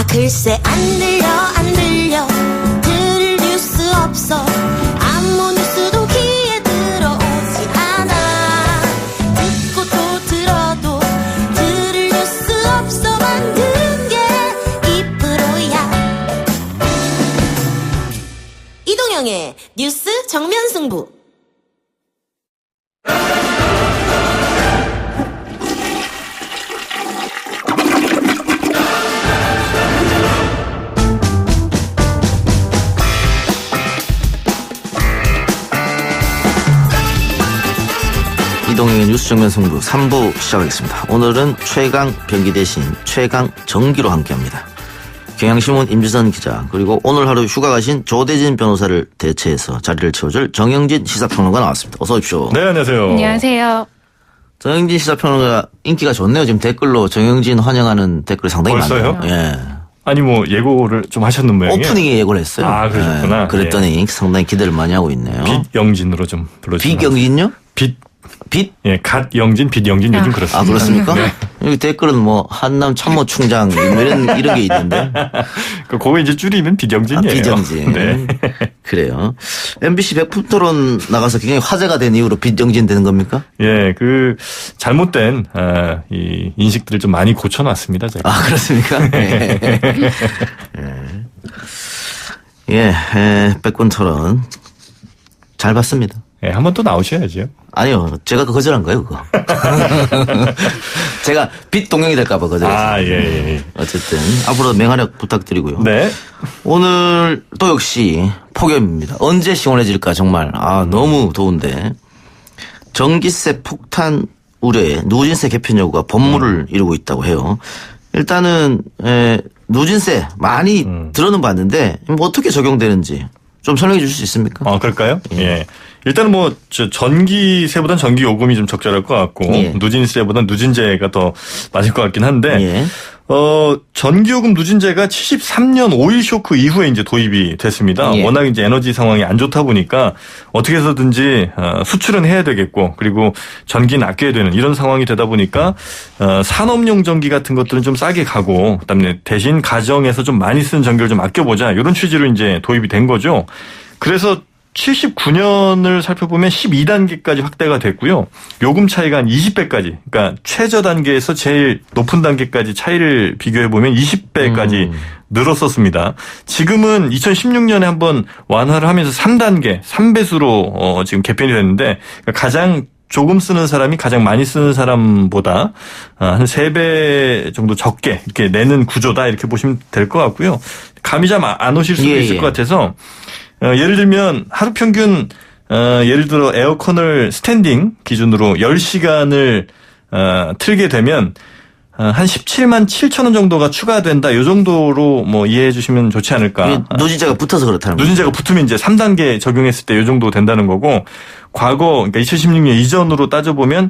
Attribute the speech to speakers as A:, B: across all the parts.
A: 글쎄 안 들려 들을 뉴스 없어 아무 뉴스도 귀에 들어오지 않아 듣고 또 들어도 들을 뉴스 없어 만든 게 2%야 이동영의 뉴스 정면 승부.
B: 이동영의 뉴스 정면 승부 3부 시작하겠습니다. 오늘은 최강 병기 대신 최강 정기로 함께합니다. 경향신문 임지선 기자 그리고 오늘 하루 휴가 가신 조대진 변호사를 대체해서 자리를 채워줄 정영진 시사평론가 나왔습니다. 어서 오십시오.
C: 네, 안녕하세요.
D: 안녕하세요.
B: 정영진 시사평론가 인기가 좋네요. 지금 댓글로 정영진 환영하는 댓글이 상당히
C: 벌써요?
B: 많네요. 예.
C: 아니 뭐 예고를 좀 하셨는 모양이에요.
B: 오프닝에 예고를 했어요.
C: 아, 그러셨구나.
B: 예. 그랬더니 상당히 기대를 많이 하고 있네요.
C: 빛영진으로 좀 불러주세요.
B: 빛영진요?
C: 빛?
B: 예,
C: 갓영진, 빛영진 요즘 그렇습니다.
B: 아, 그렇습니까?
C: 네.
B: 여기 댓글은 뭐 한남 참모총장 이런 게 있는데.
C: 그거 이제 줄이면 빛영진이에요.
B: 아, 빛영진.
C: 네.
B: 그래요. MBC 백품 토론 나가서 굉장히 화제가 된 이후로 빛영진 되는 겁니까?
C: 예, 잘못된 이 인식들을 좀 많이 고쳐놨습니다. 제가.
B: 아, 그렇습니까? 예. 예, 백분 토론 잘 봤습니다.
C: 예, 한번 또 나오셔야죠.
B: 아니요, 제가 거절한 거예요, 그거. 제가 빛동영이 될까봐 거절했어요.
C: 아, 예.
B: 어쨌든 앞으로 맹활약 부탁드리고요.
C: 네.
B: 오늘 또 역시 폭염입니다. 언제 시원해질까 정말. 아, 너무 더운데. 전기세 폭탄 우려에 누진세 개편 요구가 법무를 이루고 있다고 해요. 일단은 누진세 많이 들어는 봤는데 뭐 어떻게 적용되는지 좀 설명해 주실 수 있습니까?
C: 그럴까요? 예. 일단은 전기세보단 전기요금이 좀 적절할 것 같고,
B: 예.
C: 누진세보단 누진제가 더 맞을 것 같긴 한데,
B: 예.
C: 전기요금 누진제가 73년 오일 쇼크 이후에 이제 도입이 됐습니다.
B: 예.
C: 워낙 이제 에너지 상황이 안 좋다 보니까 어떻게 해서든지 수출은 해야 되겠고, 그리고 전기는 아껴야 되는 이런 상황이 되다 보니까 산업용 전기 같은 것들은 좀 싸게 가고, 그다음에 대신 가정에서 좀 많이 쓰는 전기를 좀 아껴보자 이런 취지로 이제 도입이 된 거죠. 그래서 79년을 살펴보면 12단계까지 확대가 됐고요. 요금 차이가 한 20배까지, 그러니까 최저 단계에서 제일 높은 단계까지 차이를 비교해보면 20배까지 늘었었습니다. 지금은 2016년에 한번 완화를 하면서 3단계, 3배수로 지금 개편이 됐는데 가장 조금 쓰는 사람이 가장 많이 쓰는 사람보다 한 3배 정도 적게 이렇게 내는 구조다 이렇게 보시면 될 것 같고요. 감이 잘 안 오실 수도 있을 것 같아서 예를 들면 하루 평균 예를 들어 에어컨을 스탠딩 기준으로 10시간을 틀게 되면 한 17만 7천 원 정도가 추가된다. 이 정도로 뭐 이해해 주시면 좋지 않을까.
B: 누진제가 붙어서 그렇다는 거죠.
C: 누진제가 붙으면 이제 3단계 적용했을 때 이 정도 된다는 거고, 과거 그러니까 2016년 이전으로 따져보면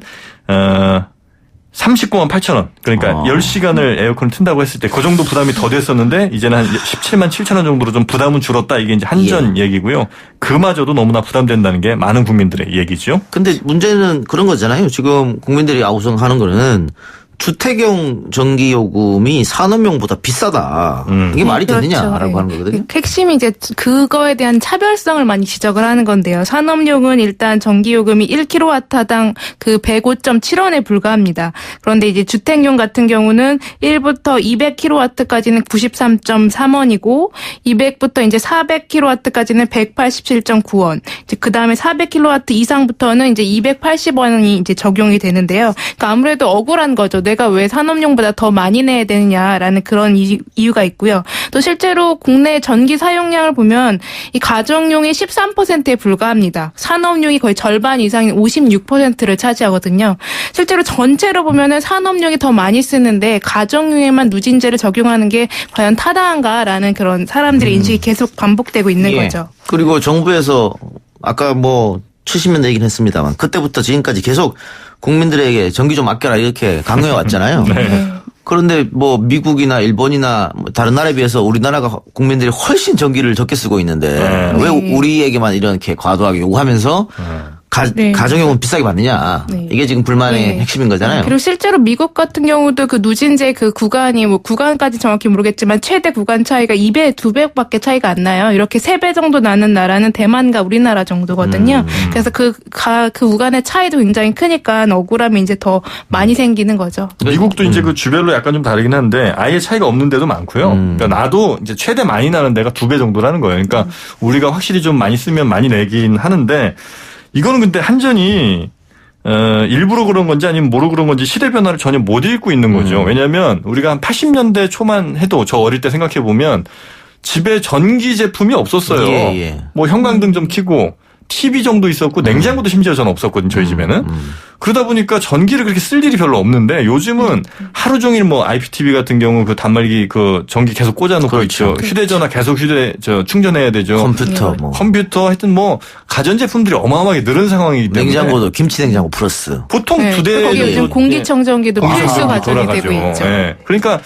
C: 39만 8천 원. 그러니까 10시간을 에어컨을 튼다고 했을 때 그 정도 부담이 더 됐었는데 이제는 한 17만 7천 원 정도로 좀 부담은 줄었다. 이게 이제 한전 얘기고요. 그마저도 너무나 부담된다는 게 많은 국민들의 얘기죠.
B: 근데 문제는 그런 거잖아요. 지금 국민들이 아우성하는 거는 주택용 전기요금이 산업용보다 비싸다. 이게 말이 되느냐라고
D: 그렇죠.
B: 하는 거거든요.
D: 핵심이 이제 그거에 대한 차별성을 많이 지적을 하는 건데요. 산업용은 일단 전기요금이 1kW당 그 105.7원에 불과합니다. 그런데 이제 주택용 같은 경우는 1부터 200kW까지는 93.3원이고 200부터 이제 400kW까지는 187.9원. 이제 그다음에 400kW 이상부터는 이제 280원이 이제 적용이 되는데요. 그러니까 아무래도 억울한 거죠. 내가 왜 산업용보다 더 많이 내야 되느냐라는 그런 이유가 있고요. 또 실제로 국내 전기 사용량을 보면 이 가정용이 13%에 불과합니다. 산업용이 거의 절반 이상인 56%를 차지하거든요. 실제로 전체로 보면은 산업용이 더 많이 쓰는데 가정용에만 누진제를 적용하는 게 과연 타당한가라는 그런 사람들의 인식이 계속 반복되고 있는 거죠.
B: 그리고 정부에서 아까 뭐 70년대 얘기는 했습니다만 그때부터 지금까지 계속 국민들에게 전기 좀 아껴라 이렇게 강요해 왔잖아요.
C: 네.
B: 그런데 뭐 미국이나 일본이나 다른 나라에 비해서 우리나라가 국민들이 훨씬 전기를 적게 쓰고 있는데 왜 우리에게만 이렇게 과도하게 요구하면서
D: 네.
B: 가정요금 비싸게 받느냐.
D: 네.
B: 이게 지금 불만의
D: 네.
B: 핵심인 거잖아요.
D: 그리고 실제로 미국 같은 경우도 그 누진제 그 구간이 뭐 구간까지 정확히 모르겠지만 최대 구간 차이가 2배 차이가 안 나요. 이렇게 3배 정도 나는 나라는 대만과 우리나라 정도거든요. 그래서 그 구간의 차이도 굉장히 크니까 억울함이 이제 더 많이 생기는 거죠.
C: 미국도 이제 그 주별로 약간 좀 다르긴 한데 아예 차이가 없는 데도 많고요. 그러니까 나도 이제 최대 많이 나는 데가 2배 정도라는 거예요. 그러니까 우리가 확실히 좀 많이 쓰면 많이 내긴 하는데 이거는 근데 한전이 일부러 그런 건지 아니면 모르고 그런 건지 시대 변화를 전혀 못 읽고 있는 거죠. 왜냐하면 우리가 한 80년대 초만 해도 저 어릴 때 생각해 보면 집에 전기 제품이 없었어요.
B: 예.
C: 뭐 형광등 좀 켜고 TV 정도 있었고 냉장고도 심지어 저는 없었거든요. 저희 집에는. 그러다 보니까 전기를 그렇게 쓸 일이 별로 없는데 요즘은 하루 종일 뭐 IPTV 같은 경우 그 단말기 그 전기 계속 꽂아놓고
B: 그렇죠.
C: 있죠. 휴대전화 계속 충전해야 되죠.
B: 컴퓨터 뭐.
C: 컴퓨터 하여튼 뭐 가전제품들이 어마어마하게 늘은 상황이기 때문에
B: 냉장고도 김치 냉장고 플러스.
C: 보통
D: 네.
C: 2대
D: 거기 요즘 공기청정기도 필수 가전이 되고
C: 돌아가죠.
D: 있죠.
C: 네. 그러니까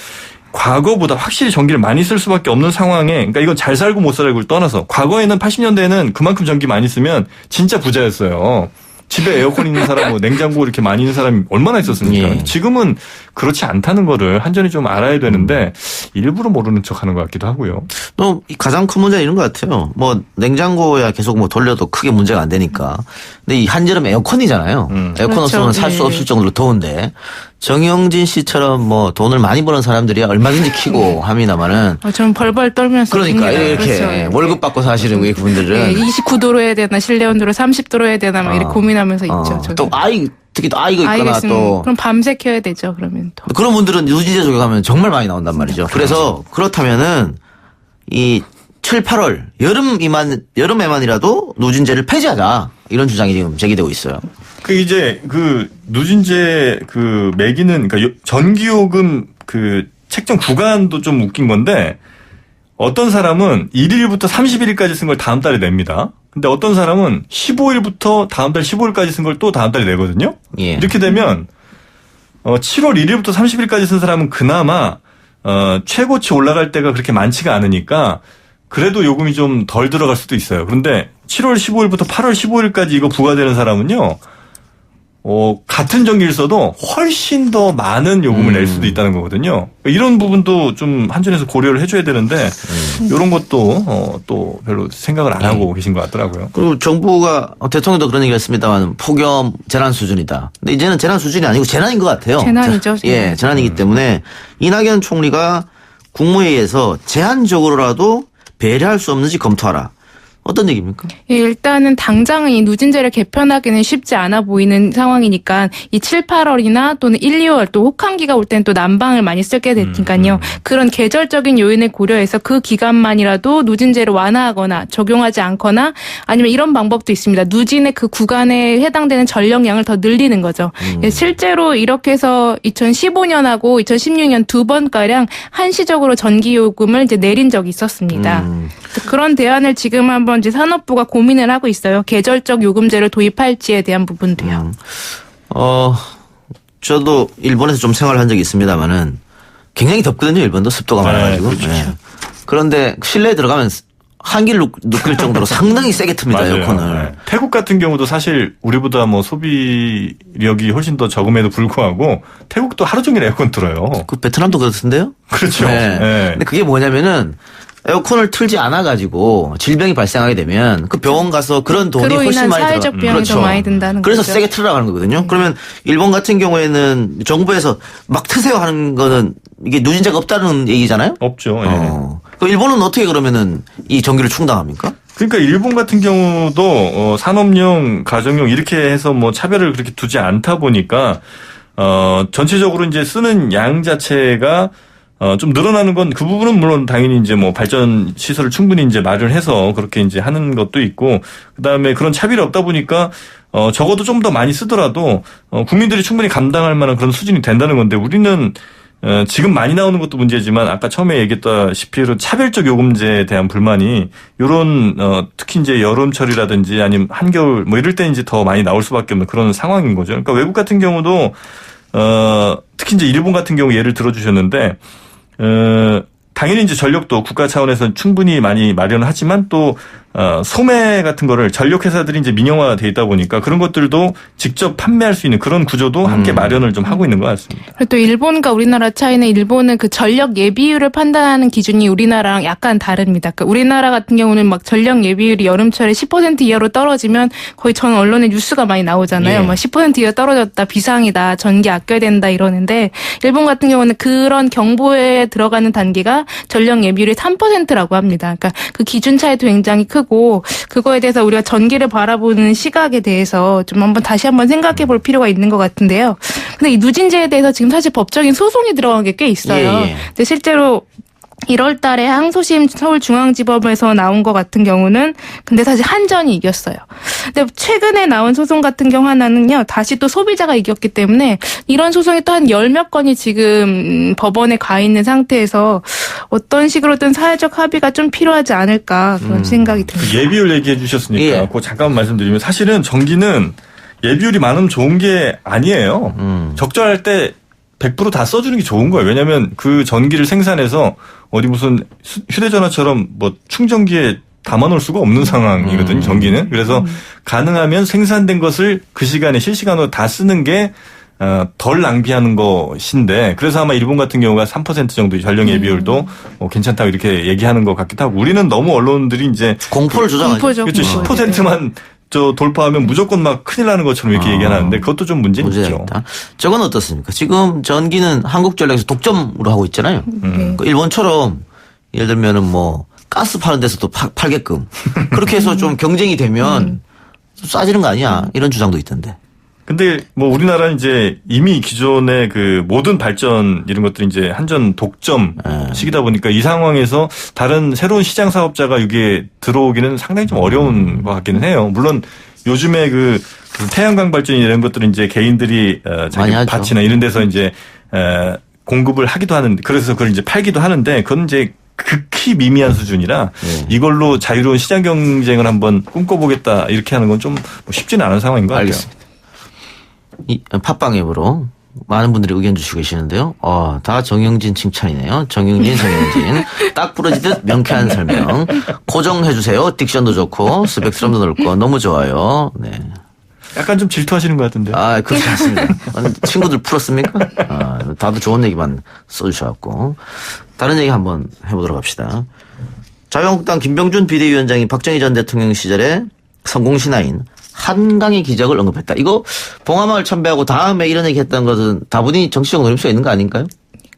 C: 과거보다 확실히 전기를 많이 쓸 수밖에 없는 상황에 그러니까 이건 잘 살고 못 살고를 떠나서 과거에는 80년대에는 그만큼 전기 많이 쓰면 진짜 부자였어요. 집에 에어컨 있는 사람, 뭐 냉장고 이렇게 많이 있는 사람이 얼마나 있었습니까?
B: 예.
C: 지금은 그렇지 않다는 거를 한전이 좀 알아야 되는데 일부러 모르는 척하는 것 같기도 하고요.
B: 또 가장 큰 문제는 이런 것 같아요. 뭐 냉장고야 계속 뭐 돌려도 크게 문제가 안 되니까. 근데 이 한여름 에어컨이잖아요. 에어컨
D: 그렇죠.
B: 없으면 살 수
D: 네.
B: 없을 정도로 더운데 정영진 씨처럼 뭐 돈을 많이 버는 사람들이야 얼마든지 키고 합니다만은
D: 저는 벌벌 떨면서
B: 그러니까
D: 봅니다.
B: 이렇게
D: 그렇죠.
B: 월급 받고 사시는 우리 그분들은
D: 29도로 해야 되나 실내 온도를 30도로 해야 되나 막 이렇게 고민하면서 있죠. 저는.
B: 또 특히 또 아이가 있거나
D: 알겠으면
B: 또
D: 그럼 밤새 켜야 되죠. 그러면 또.
B: 그런 분들은 누진제 적용하면 정말 많이 나온단 말이죠. 그래서 그렇다면은 이 7, 8월 여름에만이라도 누진제를 폐지하자 이런 주장이 지금 제기되고 있어요.
C: 그 이제 그 누진제 그 매기는 그러니까 전기요금 그 책정 구간도 좀 웃긴 건데 어떤 사람은 1일부터 31일까지 쓴 걸 다음 달에 냅니다. 근데 어떤 사람은 15일부터 다음 달 15일까지 쓴 걸 또 다음 달에 내거든요.
B: 예.
C: 이렇게 되면 7월 1일부터 30일까지 쓴 사람은 그나마 최고치 올라갈 때가 그렇게 많지가 않으니까 그래도 요금이 좀 덜 들어갈 수도 있어요. 그런데 7월 15일부터 8월 15일까지 이거 부과되는 사람은요. 같은 전기를 써도 훨씬 더 많은 요금을 낼 수도 있다는 거거든요. 이런 부분도 좀 한전에서 고려를 해줘야 되는데 이런 것도 또 별로 생각을 안 하고 계신 것 같더라고요.
B: 그리고 정부가 대통령도 그런 얘기를 했습니다만 폭염 재난 수준이다. 근데 이제는 재난 수준이 아니고 재난인 것 같아요.
D: 재난이죠.
B: 예, 재난이기 때문에 이낙연 총리가 국무회의에서 제한적으로라도 배려할 수 없는지 검토하라. 어떤 얘기입니까?
D: 예, 일단은 당장은 이 누진제를 개편하기는 쉽지 않아 보이는 상황이니까 이 7, 8월이나 또는 1, 2월 또 혹한기가 올 때는 또 난방을 많이 쓰게 되니까요. 그런 계절적인 요인을 고려해서 그 기간만이라도 누진제를 완화하거나 적용하지 않거나 아니면 이런 방법도 있습니다. 누진의 그 구간에 해당되는 전력량을 더 늘리는 거죠. 예, 실제로 이렇게 해서 2015년하고 2016년 2번가량 한시적으로 전기요금을 이제 내린 적이 있었습니다. 그런 대안을 지금 한번 이제 산업부가 고민을 하고 있어요. 계절적 요금제를 도입할지에 대한 부분도요.
B: 저도 일본에서 좀 생활한 적이 있습니다만은 굉장히 덥거든요. 일본도 습도가 많아가지고.
C: 그렇죠.
B: 예. 그런데 실내에 들어가면 한기를 느낄 정도로 상당히 세게 틉니다.
C: 맞아요.
B: 에어컨을.
C: 네. 태국 같은 경우도 사실 우리보다 뭐 소비력이 훨씬 더 적음에도 불구하고 태국도 하루 종일 에어컨 틀어요.
B: 그 베트남도 그렇던데요?
C: 그렇죠.
B: 네.
C: 네.
B: 근데 그게 뭐냐면은 에어컨을 틀지 않아가지고 질병이 발생하게 되면 그 병원 가서 그런 돈이
D: 그로
B: 훨씬
D: 인한
B: 많이
D: 사회적
B: 들어가.
D: 비용이 더 많이 든다는
B: 그래서
D: 거죠.
B: 세게 틀으라고 하는 거거든요. 그러면 일본 같은 경우에는 정부에서 막 트세요 하는 거는 이게 누진제가 없다는 얘기잖아요.
C: 없죠. 예.
B: 그럼 일본은 어떻게 그러면은 이 전기를 충당합니까?
C: 그러니까 일본 같은 경우도 산업용, 가정용 이렇게 해서 뭐 차별을 그렇게 두지 않다 보니까 전체적으로 이제 쓰는 양 자체가 좀 늘어나는 건 그 부분은 물론 당연히 이제 뭐 발전 시설을 충분히 이제 마련해서 그렇게 이제 하는 것도 있고 그다음에 그런 차별이 없다 보니까 적어도 좀 더 많이 쓰더라도 국민들이 충분히 감당할 만한 그런 수준이 된다는 건데 우리는 지금 많이 나오는 것도 문제지만 아까 처음에 얘기했다시피 차별적 요금제에 대한 불만이 요런 특히 이제 여름철이라든지 아니면 한겨울 뭐 이럴 때 이제 더 많이 나올 수밖에 없는 그런 상황인 거죠. 그러니까 외국 같은 경우도 특히 이제 일본 같은 경우 예를 들어주셨는데 당연히 이제 전력도 국가 차원에서 충분히 많이 마련하지만 또 소매 같은 거를 전력회사들이 이제 민영화돼 있다 보니까 그런 것들도 직접 판매할 수 있는 그런 구조도 함께 마련을 좀 하고 있는 것 같습니다.
D: 그리고 또 일본과 우리나라 차이는 일본은 그 전력 예비율을 판단하는 기준이 우리나라랑 약간 다릅니다. 그러니까 우리나라 같은 경우는 막 전력 예비율이 여름철에 10% 이하로 떨어지면 거의 전 언론에 뉴스가 많이 나오잖아요.
B: 예.
D: 막 10% 이하 떨어졌다, 비상이다, 전기 아껴야 된다 이러는데 일본 같은 경우는 그런 경보에 들어가는 단계가 전력 예비율이 3%라고 합니다. 그러니까 그 기준 차이도 굉장히 크고 그거에 대해서 우리가 전기를 바라보는 시각에 대해서 좀 다시 한번 생각해 볼 필요가 있는 것 같은데요. 근데 이 누진제에 대해서 지금 사실 법적인 소송이 들어간 게 꽤 있어요.
B: 예.
D: 근데 실제로 1월 달에 항소심 서울중앙지법에서 나온 것 같은 경우는 근데 사실 한전이 이겼어요. 근데 최근에 나온 소송 같은 경우 하나는요. 다시 또 소비자가 이겼기 때문에 이런 소송이 또 한 10몇 건이 지금 법원에 가 있는 상태에서 어떤 식으로든 사회적 합의가 좀 필요하지 않을까 그런 생각이 듭니다.
C: 그 예비율 얘기해 주셨으니까
B: 예.
C: 그거 잠깐 말씀드리면 사실은 전기는 예비율이 많으면 좋은 게 아니에요. 적절할 때 100% 다 써주는 게 좋은 거예요. 왜냐하면 그 전기를 생산해서 어디 무슨 휴대전화처럼 뭐 충전기에 담아놓을 수가 없는 상황이거든요. 전기는. 그래서 가능하면 생산된 것을 그 시간에 실시간으로 다 쓰는 게 덜 낭비하는 것인데 그래서 아마 일본 같은 경우가 3% 정도의 전력 예비율도 괜찮다고 이렇게 얘기하는 것 같기도 하고 우리는 너무 언론들이 이제
B: 공포를 조장하죠.
D: 공포죠.
C: 그렇죠.
D: 공포.
C: 10%만 돌파하면 무조건 막 큰일 나는 것처럼 이렇게 얘기하는데 그것도 좀 문제는
B: 문제가
C: 있죠.
B: 있다. 저건 어떻습니까? 지금 전기는 한국전력에서 독점으로 하고 있잖아요.
D: 네.
B: 그 일본처럼 예를 들면은 뭐 가스 파는 데서도 팔게끔 그렇게 해서 좀 경쟁이 되면 싸지는 거 아니야? 이런 주장도 있던데.
C: 근데 뭐 우리나라는 이제 이미 기존의 그 모든 발전 이런 것들이 이제 한전 독점 시기다 보니까 이 상황에서 다른 새로운 시장 사업자가 이게 들어오기는 상당히 좀 어려운 것 같기는 해요. 물론 요즘에 그 태양광 발전 이런 것들은 이제 개인들이 자기
B: 많이 하죠.
C: 밭이나 이런 데서 이제 공급을 하기도 하는데 그래서 그걸 이제 팔기도 하는데 그건 이제 극히 미미한 수준이라 이걸로 자유로운 시장 경쟁을 한번 꿈꿔보겠다 이렇게 하는 건 좀 쉽지는 않은 상황인 것 같아요.
B: 알겠습니다. 이 팟빵 앱으로 많은 분들이 의견 주시고 계시는데요. 다 정영진 칭찬이네요. 정영진. 딱 부러지듯 명쾌한 설명. 고정해주세요. 딕션도 좋고 스펙트럼도 넓고 너무 좋아요. 네.
C: 약간 좀 질투하시는 것 같은데.
B: 그렇지 않습니다. 친구들 풀었습니까? 다들 좋은 얘기만 써주셔갖고. 다른 얘기 한번 해보도록 합시다. 자유한국당 김병준 비대위원장이 박정희 전 대통령 시절에 성공신화인 한강의 기적을 언급했다. 이거 봉하마을 참배하고 다음에 이런 얘기 했다는 것은 다분히 정치적 노림수가 있는 거 아닌가요?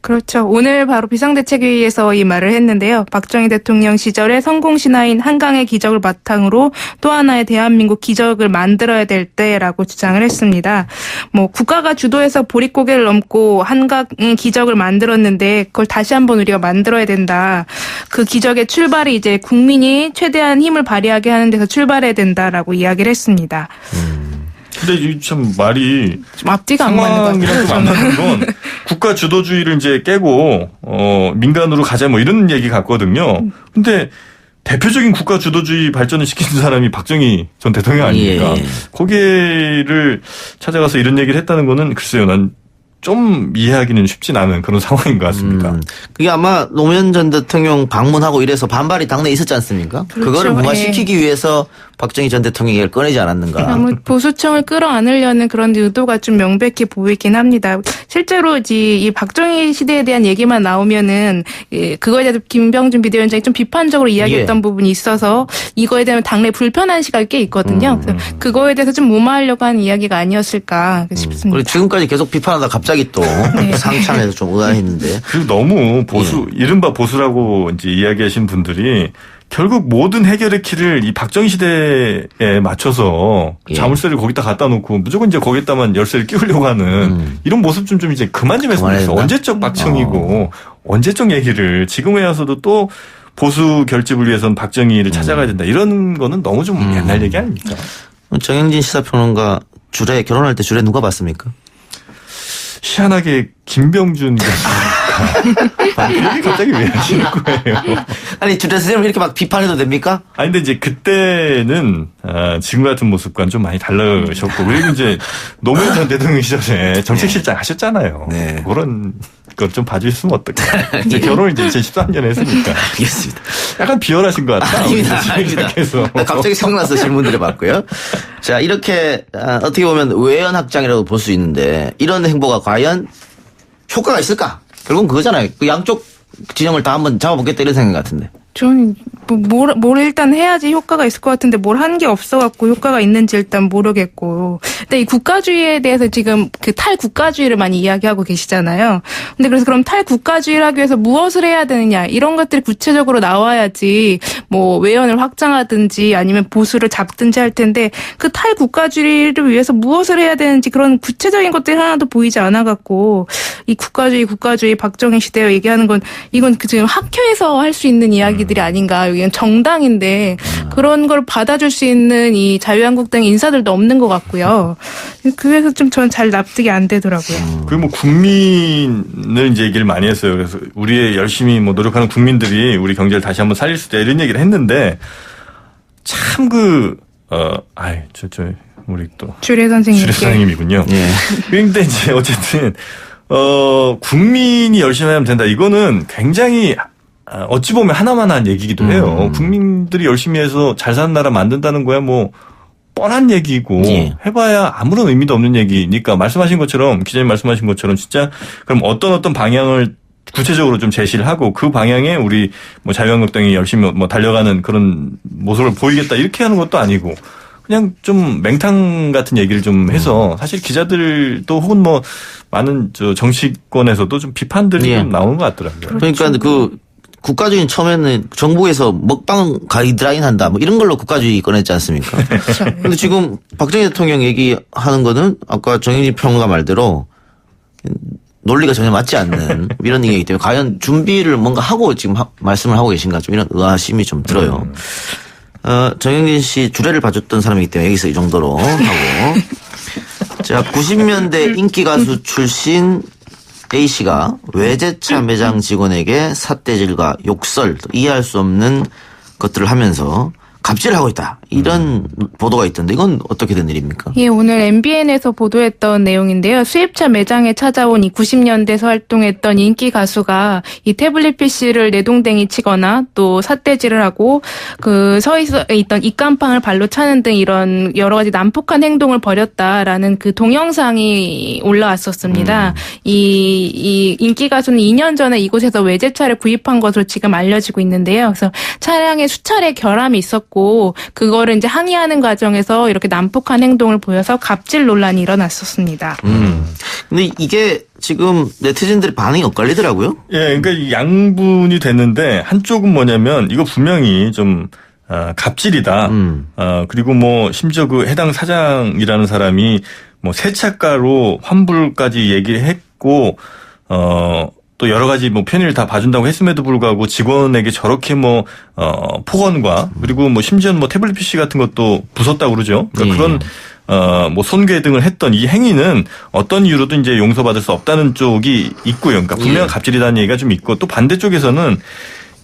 D: 그렇죠. 오늘 바로 비상대책회의에서 이 말을 했는데요. 박정희 대통령 시절에 성공신화인 한강의 기적을 바탕으로 또 하나의 대한민국 기적을 만들어야 될 때라고 주장을 했습니다. 뭐 국가가 주도해서 보릿고개를 넘고 한강의 기적을 만들었는데 그걸 다시 한번 우리가 만들어야 된다. 그 기적의 출발이 이제 국민이 최대한 힘을 발휘하게 하는 데서 출발해야 된다라고 이야기를 했습니다.
C: 근데 이 참 말이
D: 좀 앞뒤가 안 맞는 것
C: 상황이랑 좀 안
D: 같아요.
C: 맞는 건 국가 주도주의를 이제 깨고 민간으로 가자 뭐 이런 얘기 같거든요. 근데 대표적인 국가 주도주의 발전을 시키는 사람이 박정희 전 대통령 아닙니까?
B: 예.
C: 거기를 찾아가서 이런 얘기를 했다는 거는 글쎄요, 난 좀 이해하기는 쉽진 않은 그런 상황인 것 같습니다.
B: 그게 아마 노무현 전 대통령 방문하고 이래서 반발이 당내에 있었지 않습니까?
D: 그렇죠.
B: 그거를 무마시키기 위해서 박정희 전 대통령이 이걸 꺼내지 않았는가.
D: 아무 보수층을 끌어안으려는 그런 의도가 좀 명백히 보이긴 합니다. 실제로 이 박정희 시대에 대한 얘기만 나오면은 그거에 대해서 김병준 비대위원장이 좀 비판적으로 이야기했던 부분이 있어서 이거에 대한 당내 불편한 시각이 꽤 있거든요. 그래서 그거에 대해서 좀 무마하려고 하는 이야기가 아니었을까 싶습니다.
B: 그리고 지금까지 계속 비판하다 갑자기 또 상창해서 좀 의아했는데.
C: 그리고 너무 보수, 이른바 보수라고 이제 이야기하신 분들이 결국 모든 해결의 키를 이 박정희 시대에 맞춰서 자물쇠를 거기다 갖다 놓고 무조건 이제 거기다만 열쇠를 끼우려고 하는 이런 모습 좀 이제 그만 좀 했으면 좋겠어요. 언제적 박정희고 언제적 얘기를 지금에 와서도 또 보수 결집을 위해서는 박정희를 찾아가야 된다. 이런 거는 너무 좀 옛날 얘기 아닙니까?
B: 정영진 시사평론가 주례 결혼할 때 주례 누가 봤습니까?
C: 희한하게 김병준 교수니까 이렇게 갑자기 왜 하시는 거예요?
B: 아니 주례 선생님 이렇게 막 비판해도 됩니까?
C: 아니 근데 이제 그때는 지금 같은 모습과는 좀 많이 달라졌고 그리고 이제 노무현 전 대통령 시절에 정책실장 하셨잖아요.
B: 네.
C: 그런 걸 좀 봐주셨으면 어떨까? 이제 결혼을 이제 2013년에 했으니까.
B: 알겠습니다.
C: 약간 비열하신 것 같아요.
B: 아닙니다. 아닙니다. 갑자기 생각나서 질문드려 봤고요. 자, 이렇게 어떻게 보면 외연 확장이라고 볼 수 있는데 이런 행보가 과연 효과가 있을까? 결국은 그거잖아요. 그 양쪽 진영을 다 한번 잡아보겠다 이런 생각 같은데.
D: 저는 뭘 일단 해야지 효과가 있을 것 같은데 뭘 한 게 없어갖고 효과가 있는지 일단 모르겠고. 근데 이 국가주의에 대해서 지금 그 탈국가주의를 많이 이야기하고 계시잖아요. 근데 그래서 그럼 탈국가주의를 하기 위해서 무엇을 해야 되느냐 이런 것들이 구체적으로 나와야지 뭐 외연을 확장하든지 아니면 보수를 잡든지 할 텐데 그 탈국가주의를 위해서 무엇을 해야 되는지 그런 구체적인 것들이 하나도 보이지 않아갖고 이 국가주의 박정희 시대에 얘기하는 건 이건 지금 학교에서 할 수 있는 이야기들이 아닌가. 여기는 정당인데 그런 걸 받아줄 수 있는 이 자유한국당 인사들도 없는 것 같고요. 그래서 좀 저는 잘 납득이 안 되더라고요.
C: 그리고 뭐 국민을 이제 얘기를 많이 했어요. 그래서 우리의 열심히 뭐 노력하는 국민들이 우리 경제를 다시 한번 살릴 수 있다 이런 얘기를 했는데 참 우리 또
D: 주례
C: 선생님이군요.
B: 예.
C: 그런데 이제 어쨌든 국민이 열심히 하면 된다. 이거는 굉장히 어찌 보면 하나만한 얘기기도 해요. 국민들이 열심히 해서 잘 사는 나라 만든다는 거야 뭐 뻔한 얘기고
B: 예.
C: 해봐야 아무런 의미도 없는 얘기니까 말씀하신 것처럼 기자님 말씀하신 것처럼 진짜 그럼 어떤 방향을 구체적으로 좀 제시를 하고 그 방향에 우리 뭐 자유한국당이 열심히 뭐 달려가는 그런 모습을 보이겠다 이렇게 하는 것도 아니고 그냥 좀 맹탕 같은 얘기를 좀 해서 사실 기자들도 혹은 뭐 많은 정치권에서도 좀 비판들이
B: 예.
C: 좀 나오는 것 같더라고요.
B: 그러니까 그 국가주의는 처음에는 정부에서 먹방 가이드라인 한다 뭐 이런 걸로 국가주의 꺼냈지 않습니까? 근데 지금 박정희 대통령 얘기하는 거는 아까 정윤희 평론가 말대로 논리가 전혀 맞지 않는 이런 얘기이기 때문에 과연 준비를 뭔가 하고 지금 말씀을 하고 계신가 좀 이런 의아심이 좀 들어요. 정영진 씨 주례를 봐줬던 사람이기 때문에 여기서 이 정도로 하고. 자, 90년대 인기 가수 출신 A씨가 외제차 매장 직원에게 삿대질과 욕설, 이해할 수 없는 것들을 하면서 갑질을 하고 있다. 이런 보도가 있던데 이건 어떻게 된 일입니까?
D: 예, 오늘 MBN에서 보도했던 내용인데요. 수입차 매장에 찾아온 이 90년대에서 활동했던 인기 가수가 이 태블릿 PC를 내동댕이 치거나 또 삿대질을 하고 그 서 있던 입간판을 발로 차는 등 이런 여러 가지 난폭한 행동을 벌였다라는 그 동영상이 올라왔었습니다. 이 인기 가수는 2년 전에 이곳에서 외제차를 구입한 것으로 지금 알려지고 있는데요. 그래서 차량에 수차례 결함이 있었고 그거를 이제 항의하는 과정에서 이렇게 난폭한 행동을 보여서 갑질 논란이 일어났었습니다.
B: 근데 이게 지금 네티즌들의 반응이 엇갈리더라고요.
C: 예, 그러니까 이 양분이 됐는데 한쪽은 뭐냐면 이거 분명히 좀 갑질이다. 그리고 뭐 심지어 그 해당 사장이라는 사람이 뭐 세차가로 환불까지 얘기를 했고 또 여러 가지 뭐 편의를 다 봐준다고 했음에도 불구하고 직원에게 저렇게 뭐 폭언과 그리고 뭐 심지어는 뭐 태블릿 PC 같은 것도 부쉈다고 그러죠. 그러니까 그런 뭐 손괴 등을 했던 이 행위는 어떤 이유로도 이제 용서받을 수 없다는 쪽이 있고요. 그러니까 분명한 갑질이라는 얘기가 좀 있고 또 반대쪽에서는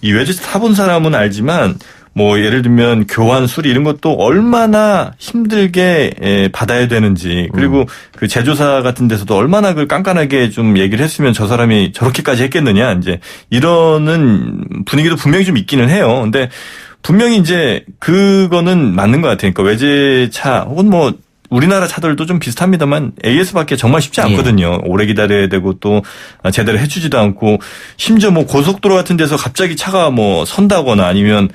C: 이 외제차 타본 사람은 알지만 뭐 예를 들면 교환 수리 이런 것도 얼마나 힘들게 받아야 되는지 그리고 그 제조사 같은 데서도 얼마나 그걸 깐깐하게 좀 얘기를 했으면 저 사람이 저렇게까지 했겠느냐 이제 이러는 분위기도 분명히 좀 있기는 해요. 근데 분명히 이제 그거는 맞는 것 같아요. 그러니까 외제차 혹은 뭐 우리나라 차들도 좀 비슷합니다만 AS밖에 정말 쉽지 않거든요. 오래 기다려야 되고 또 제대로 해주지도 않고 심지어 뭐 고속도로 같은 데서 갑자기 차가 뭐 선다거나 아니면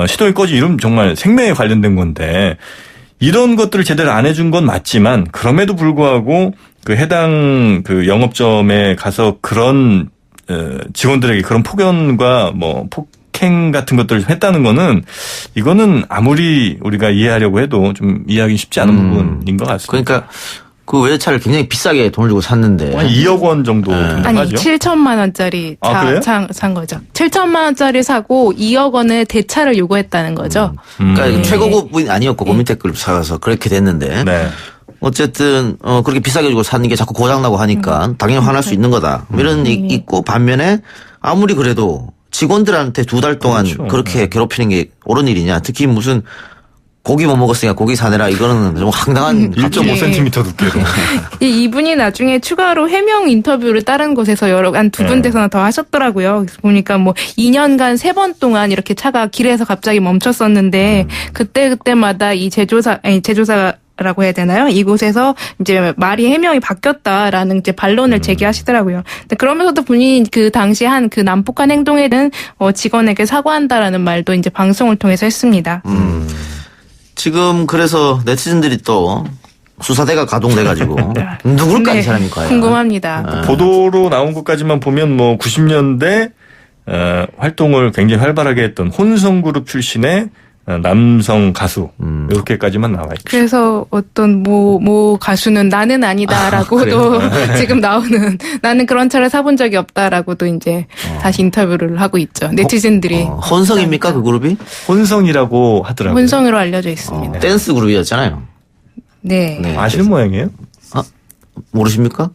C: 시동이 꺼지 이러면 정말 생명에 관련된 건데 이런 것들을 제대로 안 해준 건 맞지만 그럼에도 불구하고 그 해당 그 영업점에 가서 그런 직원들에게 그런 폭언과 뭐 폭행 같은 것들을 했다는 거는 이거는 아무리 우리가 이해하려고 해도 좀 이해하기 쉽지 않은 부분인 것 같습니다.
B: 그러니까 그 외제차를 굉장히 비싸게 돈을 주고 샀는데
C: 한 2억 원 정도 된다고
D: 아니
C: 하죠.
D: 7천만 원짜리 산 거죠. 7천만 원짜리 사고 2억 원의 대차를 요구했다는 거죠.
B: 그러니까 최고급은 아니었고 그 밑에 걸 사서 그렇게 됐는데
C: 네.
B: 어쨌든 그렇게 비싸게 주고 사는 게 자꾸 고장나고 하니까 당연히 화날 수 있는 거다. 이런 얘기 있고 반면에 아무리 그래도 직원들한테 2달 동안
C: 그렇죠.
B: 그렇게 괴롭히는 게 옳은 일이냐. 특히 무슨 고기 못 먹었으니까 고기 사내라 이거는 좀 황당한
C: 1.5cm 두께로.
D: 이분이 나중에 추가로 해명 인터뷰를 다른 곳에서 한 두 군데서나 더 하셨더라고요. 그래서 보니까 뭐 2년간 3번 동안 이렇게 차가 길에서 갑자기 멈췄었는데 그때마다 이 제조사라고 해야 되나요? 이곳에서 이제 말이 해명이 바뀌었다라는 이제 반론을 제기하시더라고요. 근데 그러면서도 본인이 그 당시 한 그 난폭한 행동에 대한 직원에게 사과한다라는 말도 이제 방송을 통해서 했습니다.
B: 지금 그래서 네티즌들이 또 수사대가 가동돼가지고 누굴까 이 사람일까요?
D: 궁금합니다.
C: 보도로 나온 것까지만 보면 뭐 90년대 활동을 굉장히 활발하게 했던 혼성그룹 출신의 남성 가수 이렇게까지만 나와 있죠.
D: 그래서 어떤 모 가수는 나는 아니다라고도 지금 나오는 나는 그런 차를 사본 적이 없다라고도 이제 다시 인터뷰를 하고 있죠. 네티즌들이
B: 혼성입니까 그 그룹이?
C: 혼성이라고 하더라고요.
D: 혼성으로 알려져 있습니다.
B: 댄스 그룹이었잖아요.
D: 네.
B: 네.
C: 아시는 모양이에요?
B: 모르십니까?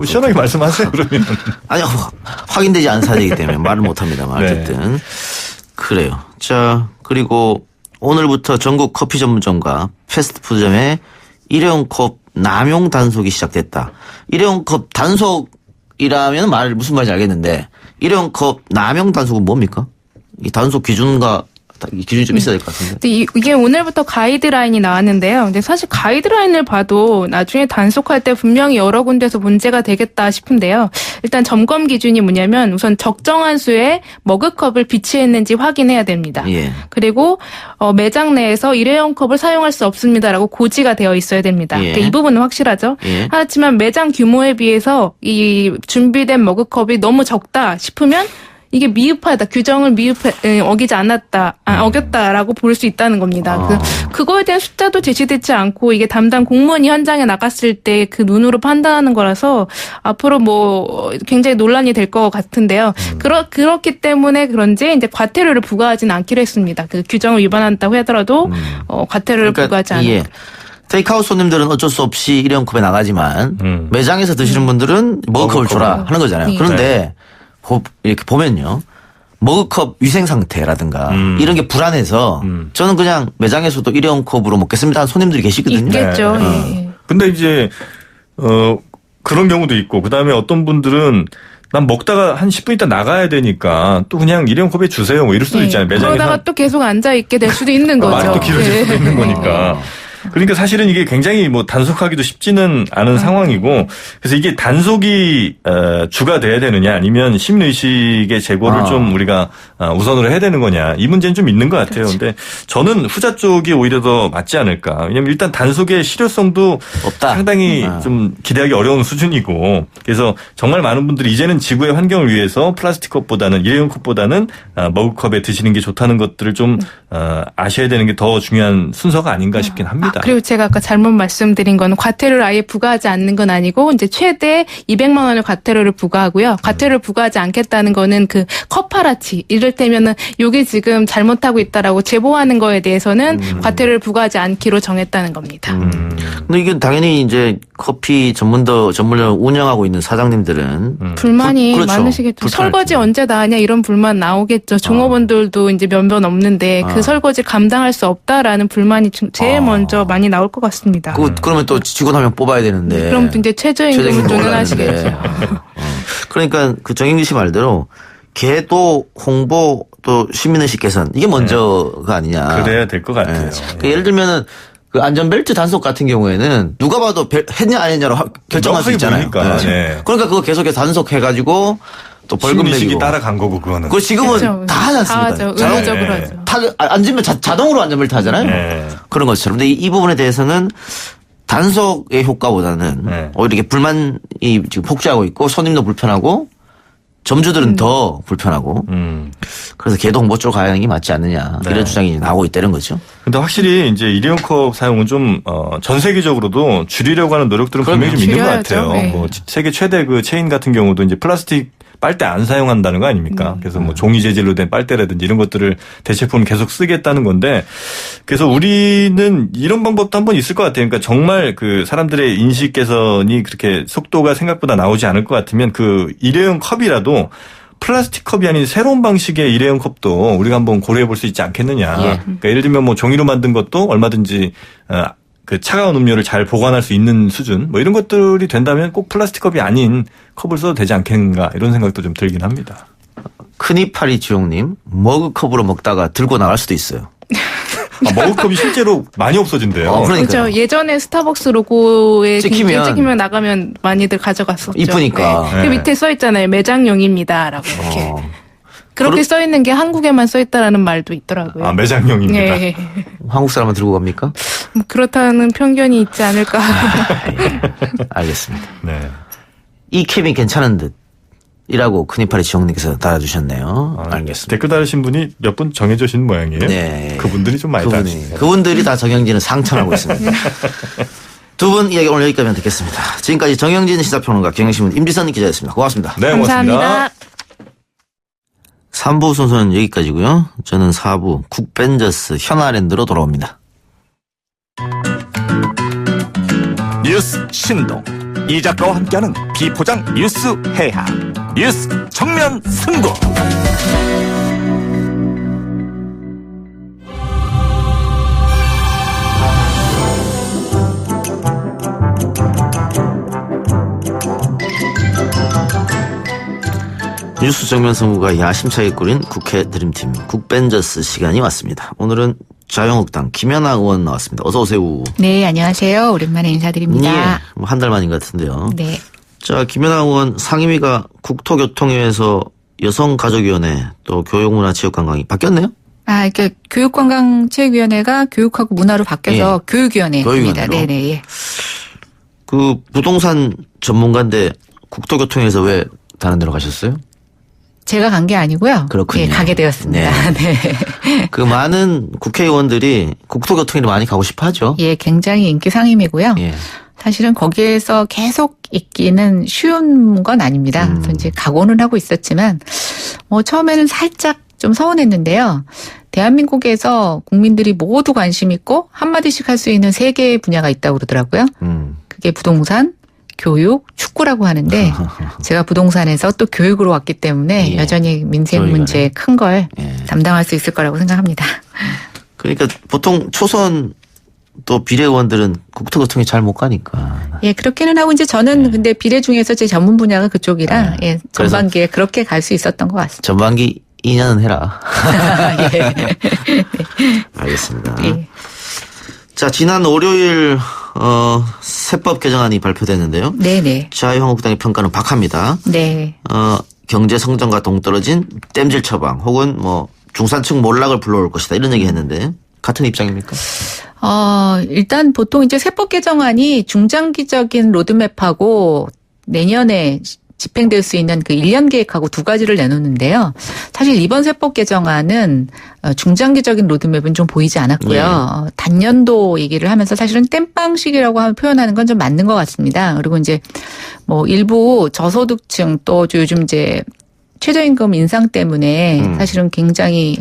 C: 시원하게 말씀하세요 그러면.
B: 아니 확인되지 않은 사실이기 때문에 말을 못합니다만 어쨌든 그래요. 자 그리고 오늘부터 전국 커피 전문점과 패스트푸드점에 일회용 컵 남용 단속이 시작됐다. 일회용 컵 단속이라면 무슨 말인지 알겠는데 일회용 컵 남용 단속은 뭡니까? 이 단속 기준이 좀 있어야 될 것 같은데.
D: 근데 이게 오늘부터 가이드라인이 나왔는데요. 근데 사실 가이드라인을 봐도 나중에 단속할 때 분명히 여러 군데서 문제가 되겠다 싶은데요. 일단 점검 기준이 뭐냐면 우선 적정한 수의 머그컵을 비치했는지 확인해야 됩니다.
B: 예.
D: 그리고 매장 내에서 일회용 컵을 사용할 수 없습니다라고 고지가 되어 있어야 됩니다.
B: 예.
D: 그러니까 이 부분은 확실하죠.
B: 예.
D: 하지만 매장 규모에 비해서 이 준비된 머그컵이 너무 적다 싶으면 이게 미흡하다, 규정을 어기지 않았다, 어겼다라고 볼 수 있다는 겁니다. 그거에 대한 숫자도 제시되지 않고 이게 담당 공무원이 현장에 나갔을 때 그 눈으로 판단하는 거라서 앞으로 뭐 굉장히 논란이 될 것 같은데요. 그렇기 때문에 그런지 이제 과태료를 부과하지는 않기로 했습니다. 그 규정을 위반한다고 하더라도 과태료를 부과하지 않은.
B: 예. 테이크아웃 손님들은 어쩔 수 없이 일회용 컵에 나가지만 매장에서 드시는 분들은 머그컵을 줘라 하는 거잖아요.
D: 네.
B: 그런데 이렇게 보면요. 머그컵 위생 상태라든가 이런 게 불안해서 저는 그냥 매장에서도 일회용 컵으로 먹겠습니다 하는 손님들이 계시거든요.
D: 있겠죠. 예.
C: 근데 이제 그런 경우도 있고 그다음에 어떤 분들은 난 먹다가 한 10분 있다 나가야 되니까 또 그냥 일회용 컵에 주세요 뭐 이럴 수도 있잖아요. 매장에서.
D: 그러다가 또 계속 앉아 있게 될 수도 있는 거죠.
C: 말이 또 길어질 수도 있는 거니까. 그러니까 사실은 이게 굉장히 뭐 단속하기도 쉽지는 않은 상황이고 그래서 이게 단속이 주가 돼야 되느냐 아니면 시민의식의 제고를 좀 우리가 우선으로 해야 되는 거냐 이 문제는 좀 있는 것 같아요. 그런데 저는 후자 쪽이 오히려 더 맞지 않을까. 왜냐하면 일단 단속의 실효성도
B: 없다.
C: 상당히 좀 기대하기 어려운 수준이고 그래서 정말 많은 분들이 이제는 지구의 환경을 위해서 플라스틱 컵보다는 일회용 컵보다는 머그컵에 드시는 게 좋다는 것들을 좀 아셔야 되는 게 더 중요한 순서가 아닌가 싶긴 합니다.
D: 그리고 제가 아까 잘못 말씀드린 건 과태료를 아예 부과하지 않는 건 아니고 이제 최대 200만 원을 과태료를 부과하고요. 과태료를 부과하지 않겠다는 거는 그 컵하라치 이를테면은 요게 지금 잘못하고 있다라고 제보하는 거에 대해서는 과태료를 부과하지 않기로 정했다는 겁니다.
B: 근데 이게 당연히 이제 커피 전문점 운영하고 있는 사장님들은
D: 불만이
B: 그렇죠.
D: 많으시겠죠.
B: 불편하죠.
D: 설거지 언제 다 하냐 이런 불만 나오겠죠. 종업원들도 이제 면변 없는데 그 설거지 감당할 수 없다라는 불만이 제일 먼저 많이 나올 것 같습니다.
B: 그러면 또 직원 한 명 뽑아야 되는데.
D: 그럼 또 이제 최저임금을 조정하시겠죠.
B: 그러니까 그 정영진 씨 말대로 계도 홍보 또 시민의식 개선 이게 먼저가 아니냐.
C: 그래야 될 것 같아요.
B: 그러니까 예를 들면은 그 안전벨트 단속 같은 경우에는 누가 봐도 했냐 안 했냐로 결정할 수 있잖아요.
C: 보니까. 네.
B: 그러니까 그거 계속해서 단속해가지고 또 벌금
C: 시민의식이
B: 내리고.
C: 따라간 거고 그거는.
B: 그거 지금은
D: 그렇죠.
B: 다 하지 않습니까?
D: 다 하죠. 의무적으로 하죠.
B: 앉으면 자동으로 안전벨트 하잖아요.
C: 네.
B: 그런 것처럼. 근데 이 부분에 대해서는 단속의 효과보다는 오히려 이렇게 불만이 지금 폭주하고 있고 손님도 불편하고 점주들은 더 불편하고 그래서 계도 홍보 쪽으로 가야 하는 게 맞지 않느냐 이런 주장이 나오고 있다는 거죠.
C: 근데 확실히 이제 일회용 컵 사용은 좀 전 세계적으로도 줄이려고 하는 노력들은 분명히 좀 있는 것
D: 줄여야죠.
C: 같아요.
D: 네.
C: 뭐 세계 최대 그 체인 같은 경우도 이제 플라스틱 빨대 안 사용한다는 거 아닙니까? 그래서 뭐 종이 재질로 된 빨대라든지 이런 것들을 대체품을 계속 쓰겠다는 건데 그래서 우리는 이런 방법도 한번 있을 것 같아요. 그러니까 정말 그 사람들의 인식 개선이 그렇게 속도가 생각보다 나오지 않을 것 같으면 그 일회용 컵이라도 플라스틱 컵이 아닌 새로운 방식의 일회용 컵도 우리가 한번 고려해 볼 수 있지 않겠느냐. 그러니까 예를 들면 뭐 종이로 만든 것도 얼마든지 그 차가운 음료를 잘 보관할 수 있는 수준 뭐 이런 것들이 된다면 꼭 플라스틱 컵이 아닌 컵을 써도 되지 않겠는가 이런 생각도 좀 들긴 합니다.
B: 큰이파리 지용님 머그컵으로 먹다가 들고 나갈 수도 있어요.
C: 머그컵이 실제로 많이 없어진대요.
B: 그러니까요.
D: 그렇죠. 예전에 스타벅스 로고에
B: 찍히면
D: 나가면 많이들 가져갔었죠.
B: 이쁘니까.
D: 네. 그 밑에 써 있잖아요. 매장용입니다라고 이렇게. 그렇게 써 있는 게 한국에만 써 있다라는 말도 있더라고요.
C: 매장용입니다.
D: 네.
B: 한국 사람은 들고 갑니까?
D: 그렇다는 편견이 있지 않을까.
B: 예. 알겠습니다.
C: 네.
B: 이 캡이 괜찮은 듯. 이라고 큰이파리 지용님께서 달아주셨네요. 알겠습니다.
C: 댓글 달으신 분이 몇 분 정해주신 모양이에요.
B: 네.
C: 그분들이 좀 많이 달으시네요.
B: 그분들이 다 정영진을 상처하고 있습니다. 두 분 이야기 오늘 여기까지만 듣겠습니다. 지금까지 정영진 시사평론가 경향신문 임지선 기자였습니다. 고맙습니다.
C: 네,
D: 감사합니다.
B: 3부 순서는 여기까지고요. 저는 4부 국벤저스 현아랜드로 돌아옵니다.
E: 뉴스 신동 이 작가와 함께하는 비포장 뉴스 해학 뉴스 정면 승부.
B: 뉴스 정면 승부가 야심차게 꾸린 국회 드림팀 국벤저스 시간이 왔습니다. 오늘은 자유한국당 김연아 의원 나왔습니다. 어서 오세요.
F: 네, 안녕하세요. 오랜만에 인사드립니다.
B: 예, 한 달 만인 것 같은데요.
F: 네.
B: 자, 김연아 의원 상임위가 국토교통위에서 여성가족위원회 또 교육문화체육관광이 바뀌었네요?
F: 그러니까 교육관광체육위원회가 교육하고 문화로 바뀌어서
B: 예.
F: 교육위원회입니다.
B: 교육위원회로.
F: 네네. 예.
B: 그 부동산 전문가인데 국토교통위에서 왜 다른 데로 가셨어요?
F: 제가 간 게 아니고요.
B: 그렇군요.
F: 예, 가게 되었습니다. 네.
B: 그 많은 국회의원들이 국토교통위로 많이 가고 싶어 하죠.
F: 예, 굉장히 인기 상임이고요.
B: 예.
F: 사실은 거기에서 계속 있기는 쉬운 건 아닙니다. 그래서 이제 각오는 하고 있었지만, 처음에는 살짝 좀 서운했는데요. 대한민국에서 국민들이 모두 관심 있고 한마디씩 할 수 있는 3개의 분야가 있다고 그러더라고요. 그게 부동산, 교육, 축구라고 하는데 제가 부동산에서 또 교육으로 왔기 때문에
B: 예.
F: 여전히 민생 문제 큰 걸 담당할 수 있을 거라고 생각합니다.
B: 그러니까 보통 초선 또 비례의원들은 국토교통이 잘 못 가니까.
F: 예, 그렇게는 하고 이제 저는 근데 비례 중에서 제 전문 분야가 그쪽이라 예,
B: 그래서
F: 전반기에 그렇게 갈 수 있었던 것 같습니다.
B: 전반기 2년은 해라.
F: 예.
B: 알겠습니다.
F: 예.
B: 자, 지난 월요일 세법 개정안이 발표됐는데요.
F: 네네.
B: 자유한국당의 평가는 박합니다.
F: 네.
B: 경제 성장과 동떨어진 땜질 처방 혹은 뭐 중산층 몰락을 불러올 것이다 이런 얘기했는데 같은 입장입니까?
F: 일단 보통 이제 세법 개정안이 중장기적인 로드맵하고 내년에 집행될 수 있는 그 1년 계획하고 2가지를 내놓는데요. 사실 이번 세법 개정안은 중장기적인 로드맵은 좀 보이지 않았고요. 단년도 얘기를 하면서 사실은 땜빵식이라고 표현하는 건 좀 맞는 것 같습니다. 그리고 이제 뭐 일부 저소득층 또 요즘 이제 최저임금 인상 때문에 사실은 굉장히